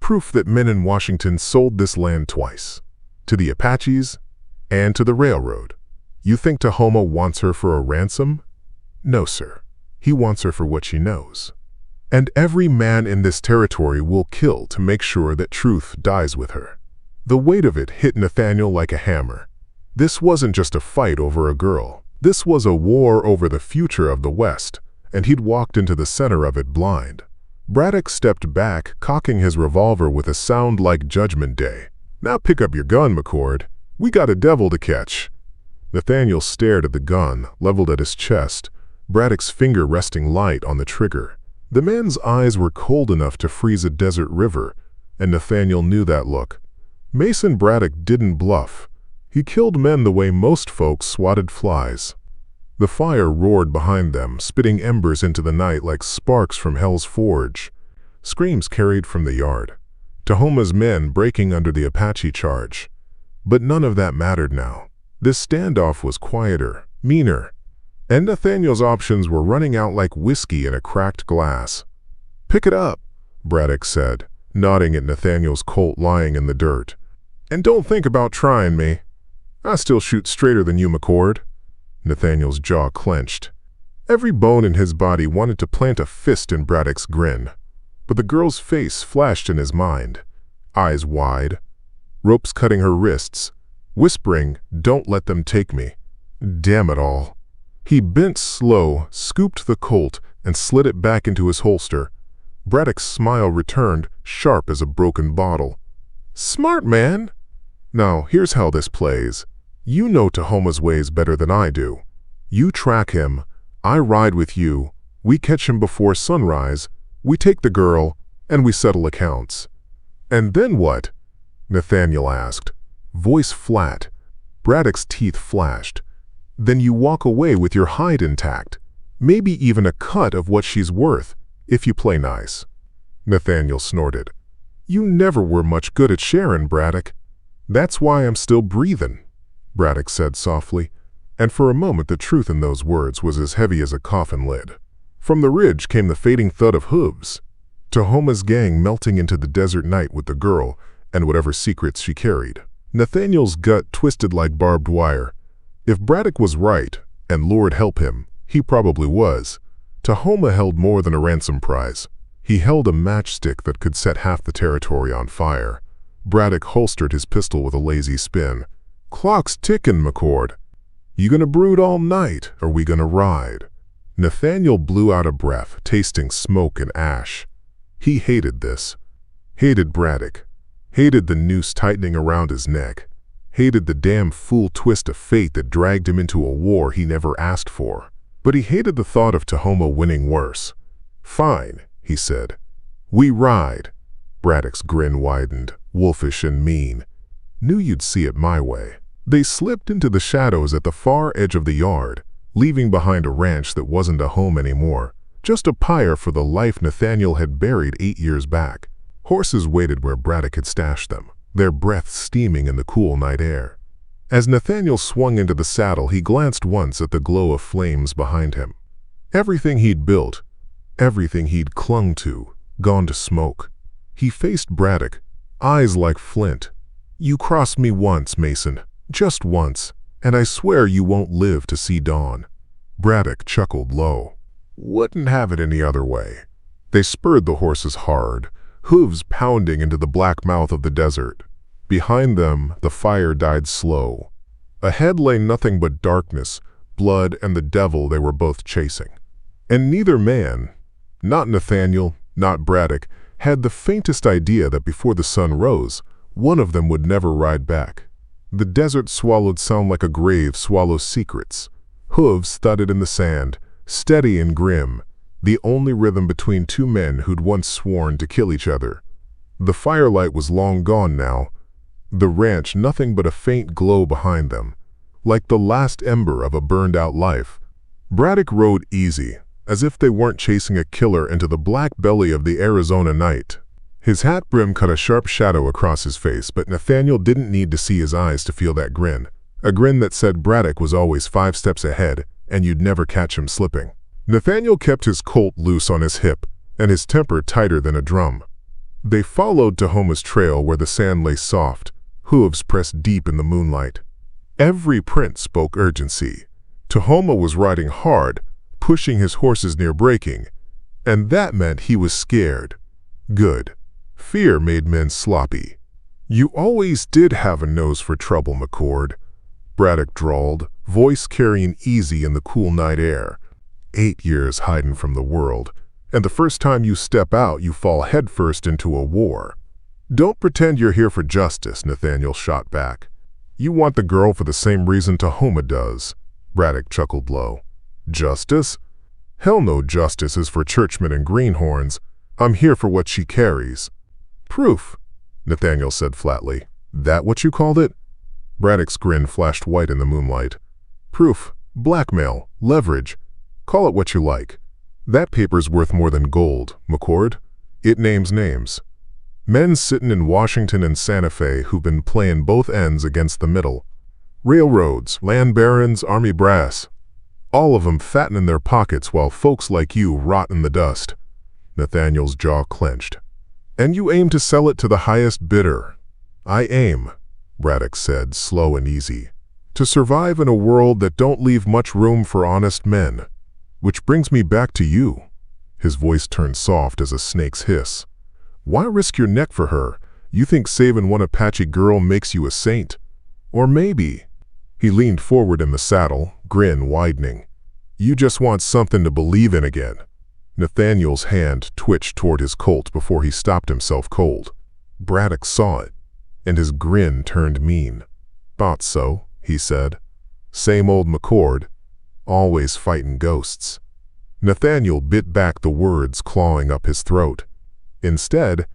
Proof that men in Washington sold this land twice. To the Apaches and to the railroad. You think Toma wants her for a ransom? No, sir. He wants her for what she knows. And every man in this territory will kill to make sure that truth dies with her. The weight of it hit Nathaniel like a hammer. This wasn't just a fight over a girl. This was a war over the future of the West, and he'd walked into the center of it blind. Braddock stepped back, cocking his revolver with a sound like Judgment Day. Now pick up your gun, McCord. We got a devil to catch. Nathaniel stared at the gun, leveled at his chest, Braddock's finger resting light on the trigger. The man's eyes were cold enough to freeze a desert river, and Nathaniel knew that look. Mason Braddock didn't bluff. He killed men the way most folks swatted flies. The fire roared behind them, spitting embers into the night like sparks from Hell's Forge. Screams carried from the yard. Toma's men breaking under the Apache charge. But none of that mattered now. This standoff was quieter, meaner, and Nathaniel's options were running out like whiskey in a cracked glass. Pick it up, Braddock said, nodding at Nathaniel's Colt lying in the dirt. And don't think about trying me. I still shoot straighter than you, McCord. Nathaniel's jaw clenched. Every bone in his body wanted to plant a fist in Braddock's grin. But the girl's face flashed in his mind. Eyes wide, ropes cutting her wrists, whispering, "Don't let them take me." Damn it all. He bent slow, scooped the Colt, and slid it back into his holster. Braddock's smile returned, sharp as a broken bottle. Smart man. Now, here's how this plays. You know Toma's ways better than I do. You track him, I ride with you, we catch him before sunrise, we take the girl, and we settle accounts. And then what? Nathaniel asked, voice flat. Braddock's teeth flashed. Then you walk away with your hide intact, maybe even a cut of what she's worth, if you play nice. Nathaniel snorted. You never were much good at sharing, Braddock. That's why I'm still breathing, Braddock said softly, and for a moment the truth in those words was as heavy as a coffin lid. From the ridge came the fading thud of hooves. Toma's gang melting into the desert night with the girl and whatever secrets she carried. Nathaniel's gut twisted like barbed wire. If Braddock was right, and Lord help him, he probably was, Toma held more than a ransom prize. He held a matchstick that could set half the territory on fire. Braddock holstered his pistol with a lazy spin. Clock's ticking, McCord. You gonna brood all night, or we gonna ride? Nathaniel blew out a breath, tasting smoke and ash. He hated this. Hated Braddock. Hated the noose tightening around his neck. Hated the damn fool twist of fate that dragged him into a war he never asked for. But he hated the thought of Toma winning worse. Fine, he said. We ride. Braddock's grin widened, wolfish and mean. Knew you'd see it my way. They slipped into the shadows at the far edge of the yard, leaving behind a ranch that wasn't a home anymore, just a pyre for the life Nathaniel had buried 8 years back. Horses waited where Braddock had stashed them, their breaths steaming in the cool night air. As Nathaniel swung into the saddle, he glanced once at the glow of flames behind him. Everything he'd built, everything he'd clung to, gone to smoke. He faced Braddock, eyes like flint. "You crossed me once, Mason, just once, and I swear you won't live to see dawn." Braddock chuckled low. "Wouldn't have it any other way." They spurred the horses hard, hooves pounding into the black mouth of the desert. Behind them, the fire died slow. Ahead lay nothing but darkness, blood, and the devil they were both chasing. And neither man, not Nathaniel, not Braddock, had the faintest idea that before the sun rose, one of them would never ride back. The desert swallowed sound like a grave swallows secrets. Hooves thudded in the sand, steady and grim, the only rhythm between two men who'd once sworn to kill each other. The firelight was long gone now, the ranch nothing but a faint glow behind them, like the last ember of a burned-out life. Braddock rode easy, as if they weren't chasing a killer into the black belly of the Arizona night. His hat brim cut a sharp shadow across his face, but Nathaniel didn't need to see his eyes to feel that grin, a grin that said Braddock was always 5 steps ahead, and you'd never catch him slipping. Nathaniel kept his Colt loose on his hip, and his temper tighter than a drum. They followed Toma's trail where the sand lay soft, hooves pressed deep in the moonlight. Every print spoke urgency. Toma was riding hard, pushing his horses near breaking, and that meant he was scared. Good. Fear made men sloppy. "You always did have a nose for trouble, McCord," Braddock drawled, voice carrying easy in the cool night air. 8 years hiding from the world, and the first time you step out, you fall headfirst into a war. "Don't pretend you're here for justice," Nathaniel shot back. "You want the girl for the same reason Toma does," Braddock chuckled low. "Justice? Hell no, justice is for churchmen and greenhorns. I'm here for what she carries." "Proof," Nathaniel said flatly. "That what you called it?" Braddock's grin flashed white in the moonlight. "Proof, blackmail, leverage. Call it what you like. That paper's worth more than gold, McCord. It names names. Men sitting in Washington and Santa Fe who've been playing both ends against the middle. Railroads, land barons, army brass. All of them fattening their pockets while folks like you rot in the dust." Nathaniel's jaw clenched. "And you aim to sell it to the highest bidder." "I aim," Braddock said, slow and easy, "to survive in a world that don't leave much room for honest men. Which brings me back to you." His voice turned soft as a snake's hiss. "Why risk your neck for her? You think saving one Apache girl makes you a saint? Or maybe—" He leaned forward in the saddle, grin widening. "You just want something to believe in again." Nathaniel's hand twitched toward his Colt before he stopped himself cold. Braddock saw it, and his grin turned mean. "Thought so," he said. "Same old McCord, always fighting ghosts." Nathaniel bit back the words clawing up his throat. Instead,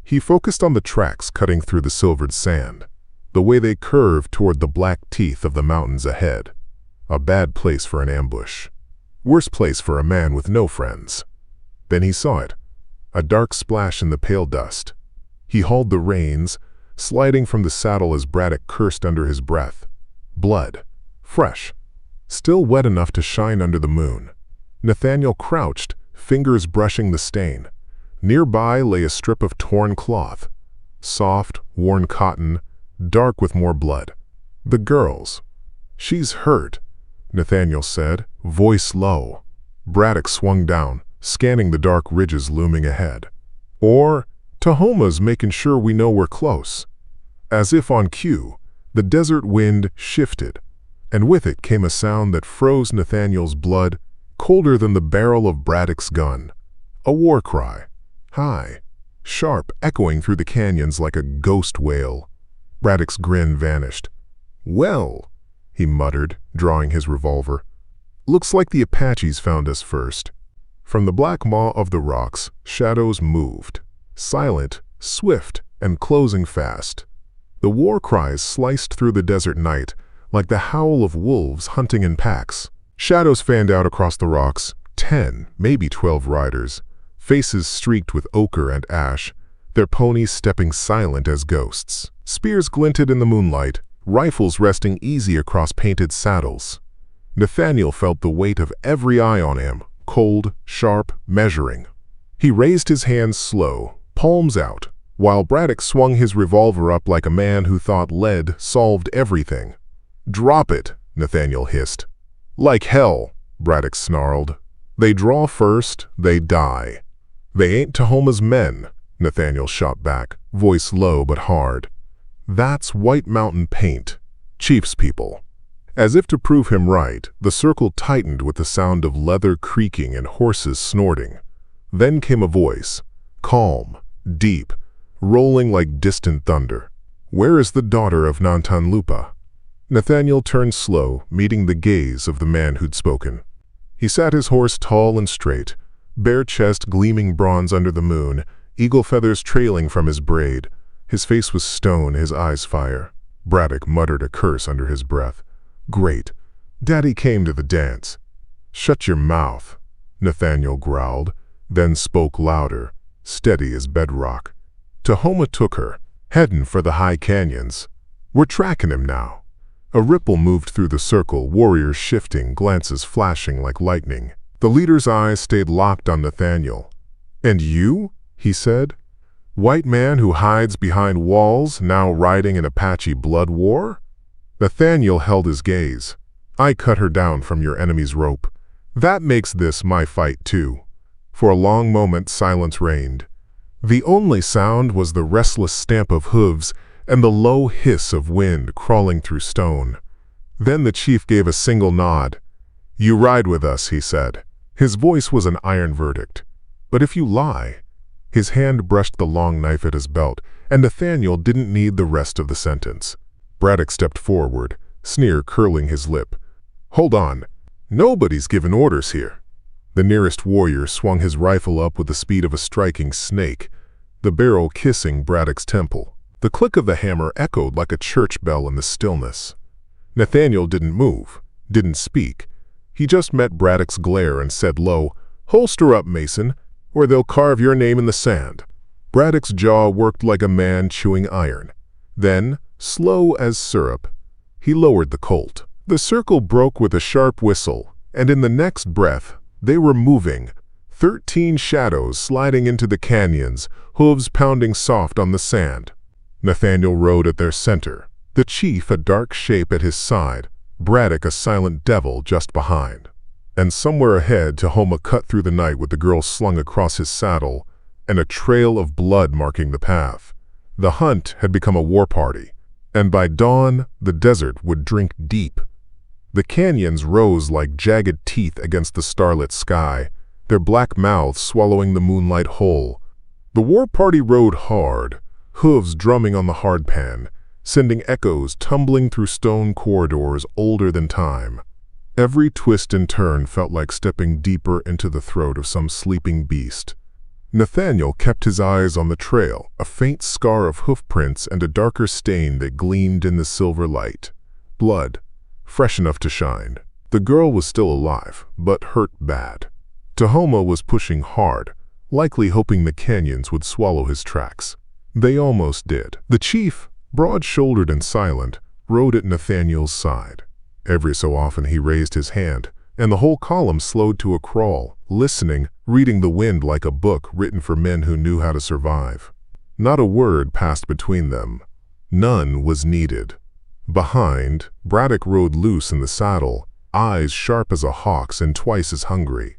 he focused on the tracks cutting through the silvered sand, the way they curved toward the black teeth of the mountains ahead. A bad place for an ambush. Worse place for a man with no friends. Then he saw it, a dark splash in the pale dust. He hauled the reins, sliding from the saddle as Braddock cursed under his breath. Blood. Fresh. Still wet enough to shine under the moon. Nathaniel crouched, fingers brushing the stain. Nearby lay a strip of torn cloth. Soft, worn cotton, dark with more blood. The girl's. "She's hurt," Nathaniel said, voice low. Braddock swung down, scanning the dark ridges looming ahead. "Or Toma's making sure we know we're close." As if on cue, the desert wind shifted, and with it came a sound that froze Nathaniel's blood, colder than the barrel of Braddock's gun. A war cry. High, sharp, echoing through the canyons like a ghost wail. Braddock's grin vanished. "Well," he muttered, drawing his revolver. "Looks like the Apaches found us first." From the black maw of the rocks, shadows moved. Silent, swift, and closing fast. The war cries sliced through the desert night, like the howl of wolves hunting in packs. Shadows fanned out across the rocks, 10, maybe 12 riders, faces streaked with ochre and ash, their ponies stepping silent as ghosts. Spears glinted in the moonlight, rifles resting easy across painted saddles. Nathaniel felt the weight of every eye on him, cold, sharp, measuring. He raised his hands slow, palms out, while Braddock swung his revolver up like a man who thought lead solved everything. "Drop it," Nathaniel hissed. "Like hell," Braddock snarled. "They draw first, they die." "They ain't Toma's men," Nathaniel shot back, voice low but hard. "That's White Mountain paint, Chief's people." As if to prove him right, the circle tightened with the sound of leather creaking and horses snorting. Then came a voice, calm, deep, rolling like distant thunder. "Where is the daughter of Nantanlupa?" Nathaniel turned slow, meeting the gaze of the man who'd spoken. He sat his horse tall and straight, bare chest gleaming bronze under the moon, eagle feathers trailing from his braid. His face was stone, his eyes fire. Braddock muttered a curse under his breath. "Great. Daddy came to the dance." "Shut your mouth," Nathaniel growled, then spoke louder, steady as bedrock. "Toma took her, heading for the high canyons. We're tracking him now." A ripple moved through the circle, warriors shifting, glances flashing like lightning. The leader's eyes stayed locked on Nathaniel. "And you?" he said. "White man who hides behind walls, now riding an Apache blood war?" Nathaniel held his gaze. "I cut her down from your enemy's rope. That makes this my fight too." For a long moment silence reigned. The only sound was the restless stamp of hooves and the low hiss of wind crawling through stone. Then the chief gave a single nod. "You ride with us," he said. His voice was an iron verdict. "But if you lie—" His hand brushed the long knife at his belt, and Nathaniel didn't need the rest of the sentence. Braddock stepped forward, sneer curling his lip. "Hold on. Nobody's given orders here." The nearest warrior swung his rifle up with the speed of a striking snake, the barrel kissing Braddock's temple. The click of the hammer echoed like a church bell in the stillness. Nathaniel didn't move, didn't speak. He just met Braddock's glare and said low, "Holster up, Mason, or they'll carve your name in the sand." Braddock's jaw worked like a man chewing iron. Then, slow as syrup, he lowered the Colt. The circle broke with a sharp whistle, and in the next breath, they were moving, 13 shadows sliding into the canyons, hooves pounding soft on the sand. Nathaniel rode at their center, the chief a dark shape at his side, Braddock a silent devil just behind. And somewhere ahead, Toma cut through the night with the girl slung across his saddle and a trail of blood marking the path. The hunt had become a war party, and by dawn, the desert would drink deep. The canyons rose like jagged teeth against the starlit sky, their black mouths swallowing the moonlight whole. The war party rode hard, hooves drumming on the hardpan, sending echoes tumbling through stone corridors older than time. Every twist and turn felt like stepping deeper into the throat of some sleeping beast. Nathaniel kept his eyes on the trail, a faint scar of hoofprints and a darker stain that gleamed in the silver light. Blood, fresh enough to shine. The girl was still alive, but hurt bad. Toma was pushing hard, likely hoping the canyons would swallow his tracks. They almost did. The chief, broad-shouldered and silent, rode at Nathaniel's side. Every so often he raised his hand, and the whole column slowed to a crawl, listening, reading the wind like a book written for men who knew how to survive. Not a word passed between them. None was needed. Behind, Braddock rode loose in the saddle, eyes sharp as a hawk's and twice as hungry.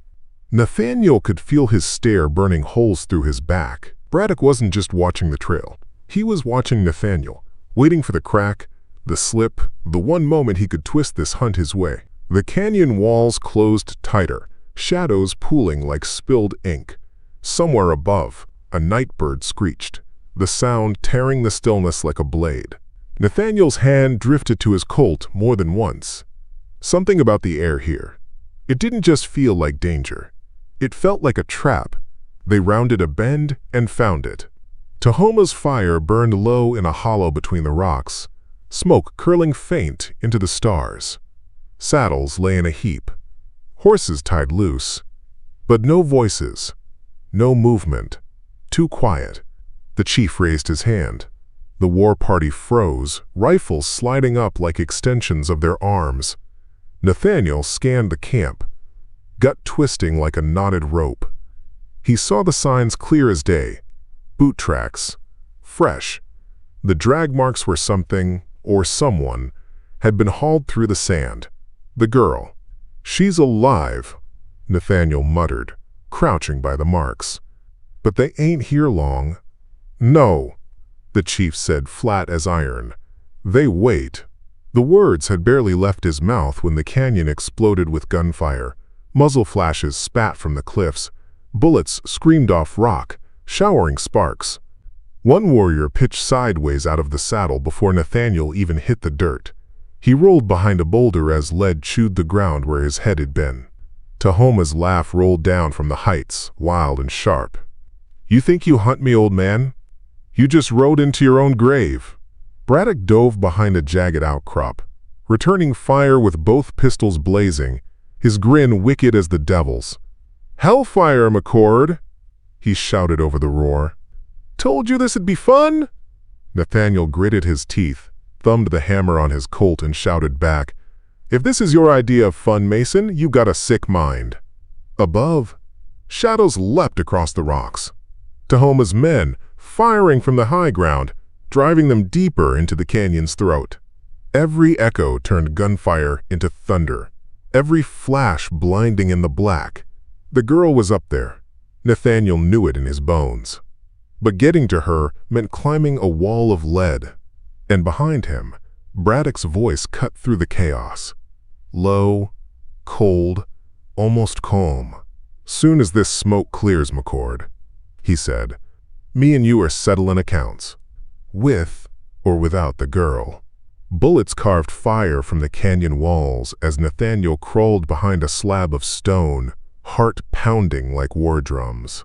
Nathaniel could feel his stare burning holes through his back. Braddock wasn't just watching the trail. He was watching Nathaniel, waiting for the crack, the slip, the one moment he could twist this hunt his way. The canyon walls closed tighter, shadows pooling like spilled ink. Somewhere above, a nightbird screeched, the sound tearing the stillness like a blade. Nathaniel's hand drifted to his Colt more than once. Something about the air here. It didn't just feel like danger. It felt like a trap. They rounded a bend and found it. Toma's fire burned low in a hollow between the rocks, smoke curling faint into the stars. Saddles lay in a heap. Horses tied loose. But no voices, no movement, too quiet. The chief raised his hand. The war party froze, rifles sliding up like extensions of their arms. Nathaniel scanned the camp, gut twisting like a knotted rope. He saw the signs clear as day. Boot tracks, fresh. The drag marks were something, or someone, had been hauled through the sand. The girl. "She's alive," Nathaniel muttered, crouching by the marks. "But they ain't here long." "No," the chief said, flat as iron. "They wait." The words had barely left his mouth when the canyon exploded with gunfire. Muzzle flashes spat from the cliffs. Bullets screamed off rock, showering sparks. One warrior pitched sideways out of the saddle before Nathaniel even hit the dirt. He rolled behind a boulder as lead chewed the ground where his head had been. Toma's laugh rolled down from the heights, wild and sharp. "You think you hunt me, old man? You just rode into your own grave." Braddock dove behind a jagged outcrop, returning fire with both pistols blazing, his grin wicked as the devil's. "Hellfire, McCord!" he shouted over the roar. "Told you this'd be fun?" Nathaniel gritted his teeth, thumbed the hammer on his Colt and shouted back, "If this is your idea of fun, Mason, you got a sick mind." Above, shadows leapt across the rocks. Toma's men, firing from the high ground, driving them deeper into the canyon's throat. Every echo turned gunfire into thunder, every flash blinding in the black. The girl was up there. Nathaniel knew it in his bones. But getting to her meant climbing a wall of lead. And behind him, Braddock's voice cut through the chaos. Low, cold, almost calm. "Soon as this smoke clears, McCord," he said, "me and you are settling accounts. With or without the girl." Bullets carved fire from the canyon walls as Nathaniel crawled behind a slab of stone, heart pounding like war drums.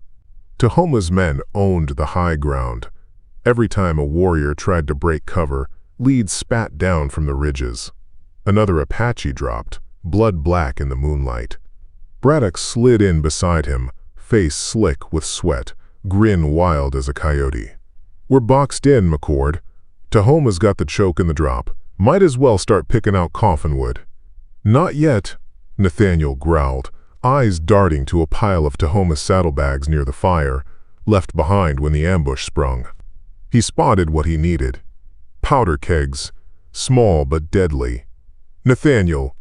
Toma's men owned the high ground. Every time a warrior tried to break cover, leads spat down from the ridges. Another Apache dropped, blood black in the moonlight. Braddock slid in beside him, face slick with sweat, grin wild as a coyote. "We're boxed in, McCord. Toma's got the choke and the drop. Might as well start picking out coffin wood." "Not yet," Nathaniel growled, eyes darting to a pile of Toma's saddlebags near the fire, left behind when the ambush sprung. He spotted what he needed. Powder kegs, small but deadly. "Nathaniel,"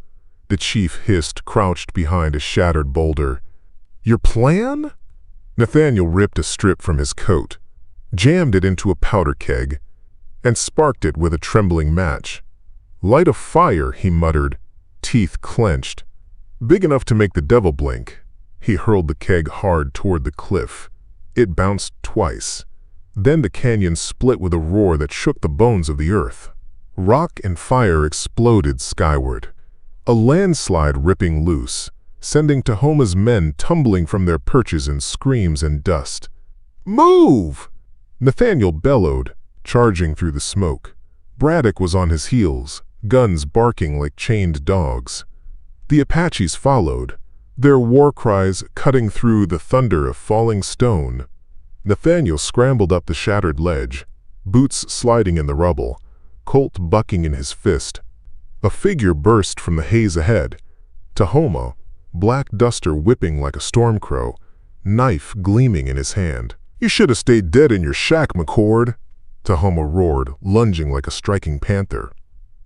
the chief hissed, crouched behind a shattered boulder. "Your plan?" Nathaniel ripped a strip from his coat, jammed it into a powder keg, and sparked it with a trembling match. "Light a fire," he muttered, teeth clenched. "Big enough to make the devil blink." He hurled the keg hard toward the cliff. It bounced twice. Then the canyon split with a roar that shook the bones of the earth. Rock and fire exploded skyward, a landslide ripping loose, sending Toma's men tumbling from their perches in screams and dust. "Move!" Nathaniel bellowed, charging through the smoke. Braddock was on his heels, guns barking like chained dogs. The Apaches followed, their war cries cutting through the thunder of falling stone. Nathaniel scrambled up the shattered ledge, boots sliding in the rubble, Colt bucking in his fist. A figure burst from the haze ahead. Toma, black duster whipping like a storm crow, knife gleaming in his hand. "You should have stayed dead in your shack, McCord," Toma roared, lunging like a striking panther.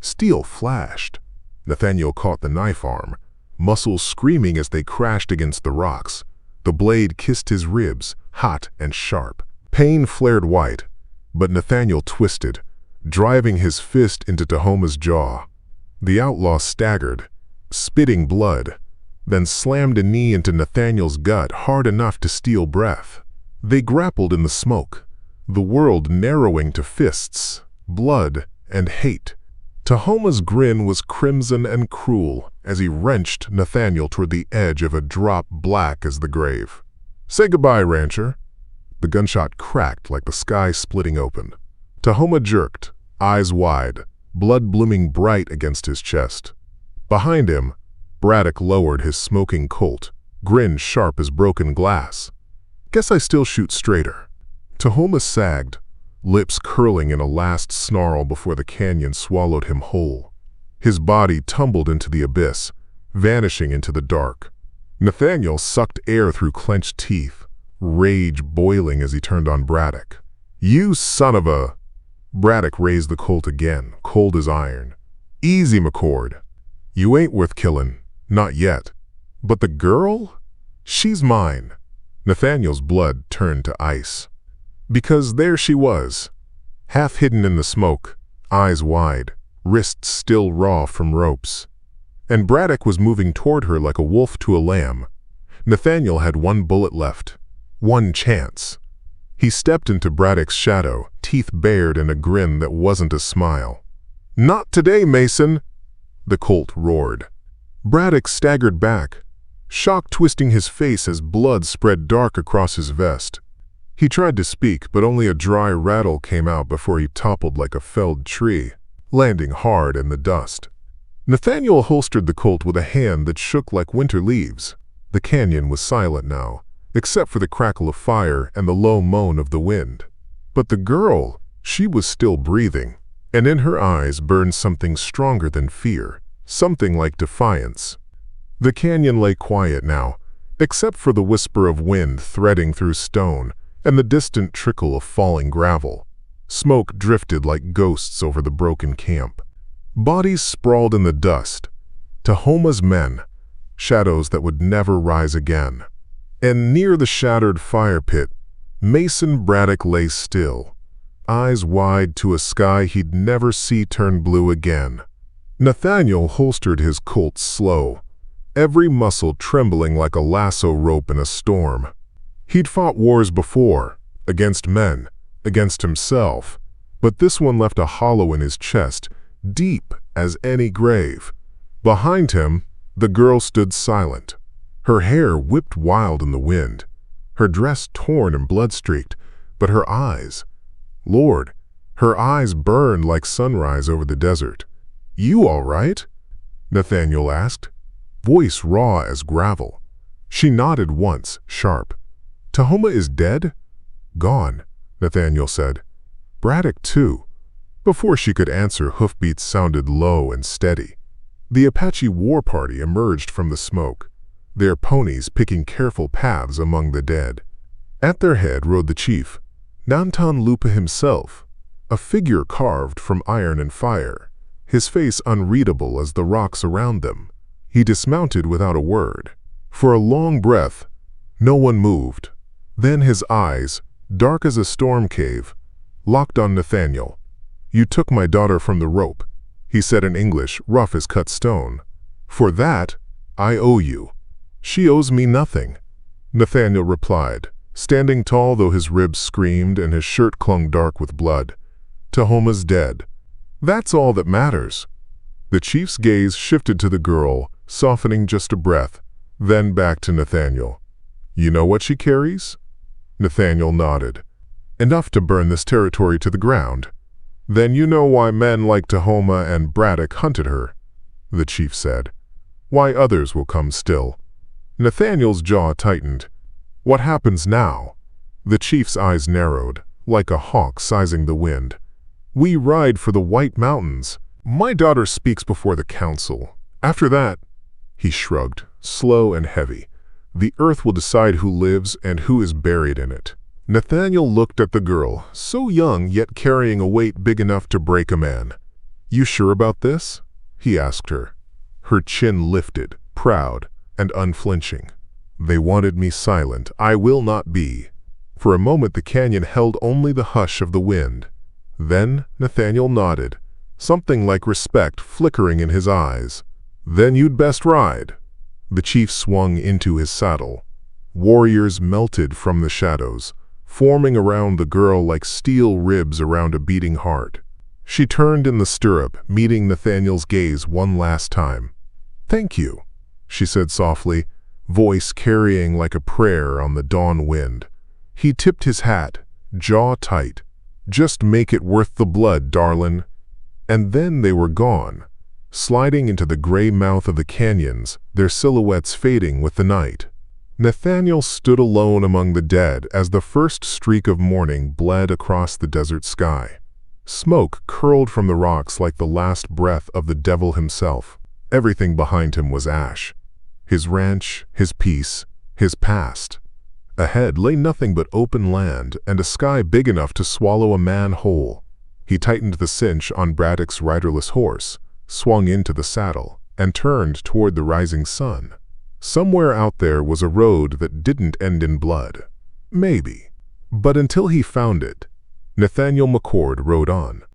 Steel flashed. Nathaniel caught the knife arm, muscles screaming as they crashed against the rocks. The blade kissed his ribs, hot and sharp. Pain flared white, but Nathaniel twisted, driving his fist into Toma's jaw. The outlaw staggered, spitting blood, then slammed a knee into Nathaniel's gut hard enough to steal breath. They grappled in the smoke, the world narrowing to fists, blood, and hate. Toma's grin was crimson and cruel as he wrenched Nathaniel toward the edge of a drop black as the grave. "Say goodbye, rancher." The gunshot cracked like the sky splitting open. Toma jerked, eyes wide, blood blooming bright against his chest. Behind him, Braddock lowered his smoking Colt, grin sharp as broken glass. Guess I still shoot straighter. Toma sagged, lips curling in a last snarl before the canyon swallowed him whole. His body tumbled into the abyss, vanishing into the dark. Nathaniel sucked air through clenched teeth, rage boiling as he turned on Braddock. "You son of a—" Braddock raised the Colt again, cold as iron. "Easy, McCord. You ain't worth killing, not yet. But the girl? She's mine." Nathaniel's blood turned to ice. Because there she was, half hidden in the smoke, eyes wide, wrists still raw from ropes. And Braddock was moving toward her like a wolf to a lamb. Nathaniel had one bullet left, one chance. He stepped into Braddock's shadow, teeth bared in a grin that wasn't a smile. "Not today, Mason!" the Colt roared. Braddock staggered back, shock twisting his face as blood spread dark across his vest. He tried to speak, but only a dry rattle came out before he toppled like a felled tree, landing hard in the dust. Nathaniel holstered the Colt with a hand that shook like winter leaves. The canyon was silent now, except for the crackle of fire and the low moan of the wind. But the girl, she was still breathing, and in her eyes burned something stronger than fear, something like defiance. The canyon lay quiet now, except for the whisper of wind threading through stone and the distant trickle of falling gravel. Smoke drifted like ghosts over the broken camp. Bodies sprawled in the dust. Toma's men, shadows that would never rise again. And near the shattered fire pit, Mason Braddock lay still, eyes wide to a sky he'd never see turn blue again. Nathaniel holstered his Colt slow, every muscle trembling like a lasso rope in a storm. He'd fought wars before, against men, against himself, but this one left a hollow in his chest, deep as any grave. Behind him, the girl stood silent, her hair whipped wild in the wind, her dress torn and blood-streaked, but her eyes, Lord, her eyes burned like sunrise over the desert. "You all right?" Nathaniel asked, voice raw as gravel. She nodded once, sharp. "Toma is dead?" "Gone," Nathaniel said. "Braddock too." Before she could answer, hoofbeats sounded low and steady. The Apache war party emerged from the smoke, their ponies picking careful paths among the dead. At their head rode the chief, Nantan Lupa himself, a figure carved from iron and fire, his face unreadable as the rocks around them. He dismounted without a word. For a long breath, no one moved. Then his eyes, dark as a storm cave, locked on Nathaniel. "You took my daughter from the rope," he said in English, rough as cut stone. "For that, I owe you." "She owes me nothing," Nathaniel replied, standing tall though his ribs screamed and his shirt clung dark with blood. "Toma's dead. That's all that matters." The chief's gaze shifted to the girl, softening just a breath, then back to Nathaniel. "You know what she carries?" Nathaniel nodded. "Enough to burn this territory to the ground." "Then you know why men like Toma and Braddock hunted her," the chief said. "Why others will come still." Nathaniel's jaw tightened. "What happens now?" The chief's eyes narrowed, like a hawk sizing the wind. "We ride for the White Mountains. My daughter speaks before the council. After that," he shrugged, slow and heavy, "the earth will decide who lives and who is buried in it." Nathaniel looked at the girl, so young yet carrying a weight big enough to break a man. "You sure about this?" he asked her. Her chin lifted, proud and unflinching. "They wanted me silent. I will not be." For a moment the canyon held only the hush of the wind. Then Nathaniel nodded, something like respect flickering in his eyes. "Then you'd best ride." The chief swung into his saddle. Warriors melted from the shadows, forming around the girl like steel ribs around a beating heart. She turned in the stirrup, meeting Nathaniel's gaze one last time. "Thank you," she said softly, voice carrying like a prayer on the dawn wind. He tipped his hat, jaw tight. "Just make it worth the blood, darlin'." And then they were gone, sliding into the gray mouth of the canyons, their silhouettes fading with the night. Nathaniel stood alone among the dead as the first streak of morning bled across the desert sky. Smoke curled from the rocks like the last breath of the devil himself. Everything behind him was ash. His ranch, his peace, his past. Ahead lay nothing but open land and a sky big enough to swallow a man whole. He tightened the cinch on Braddock's riderless horse, swung into the saddle, and turned toward the rising sun. Somewhere out there was a road that didn't end in blood. Maybe. But until he found it, Nathaniel McCord rode on.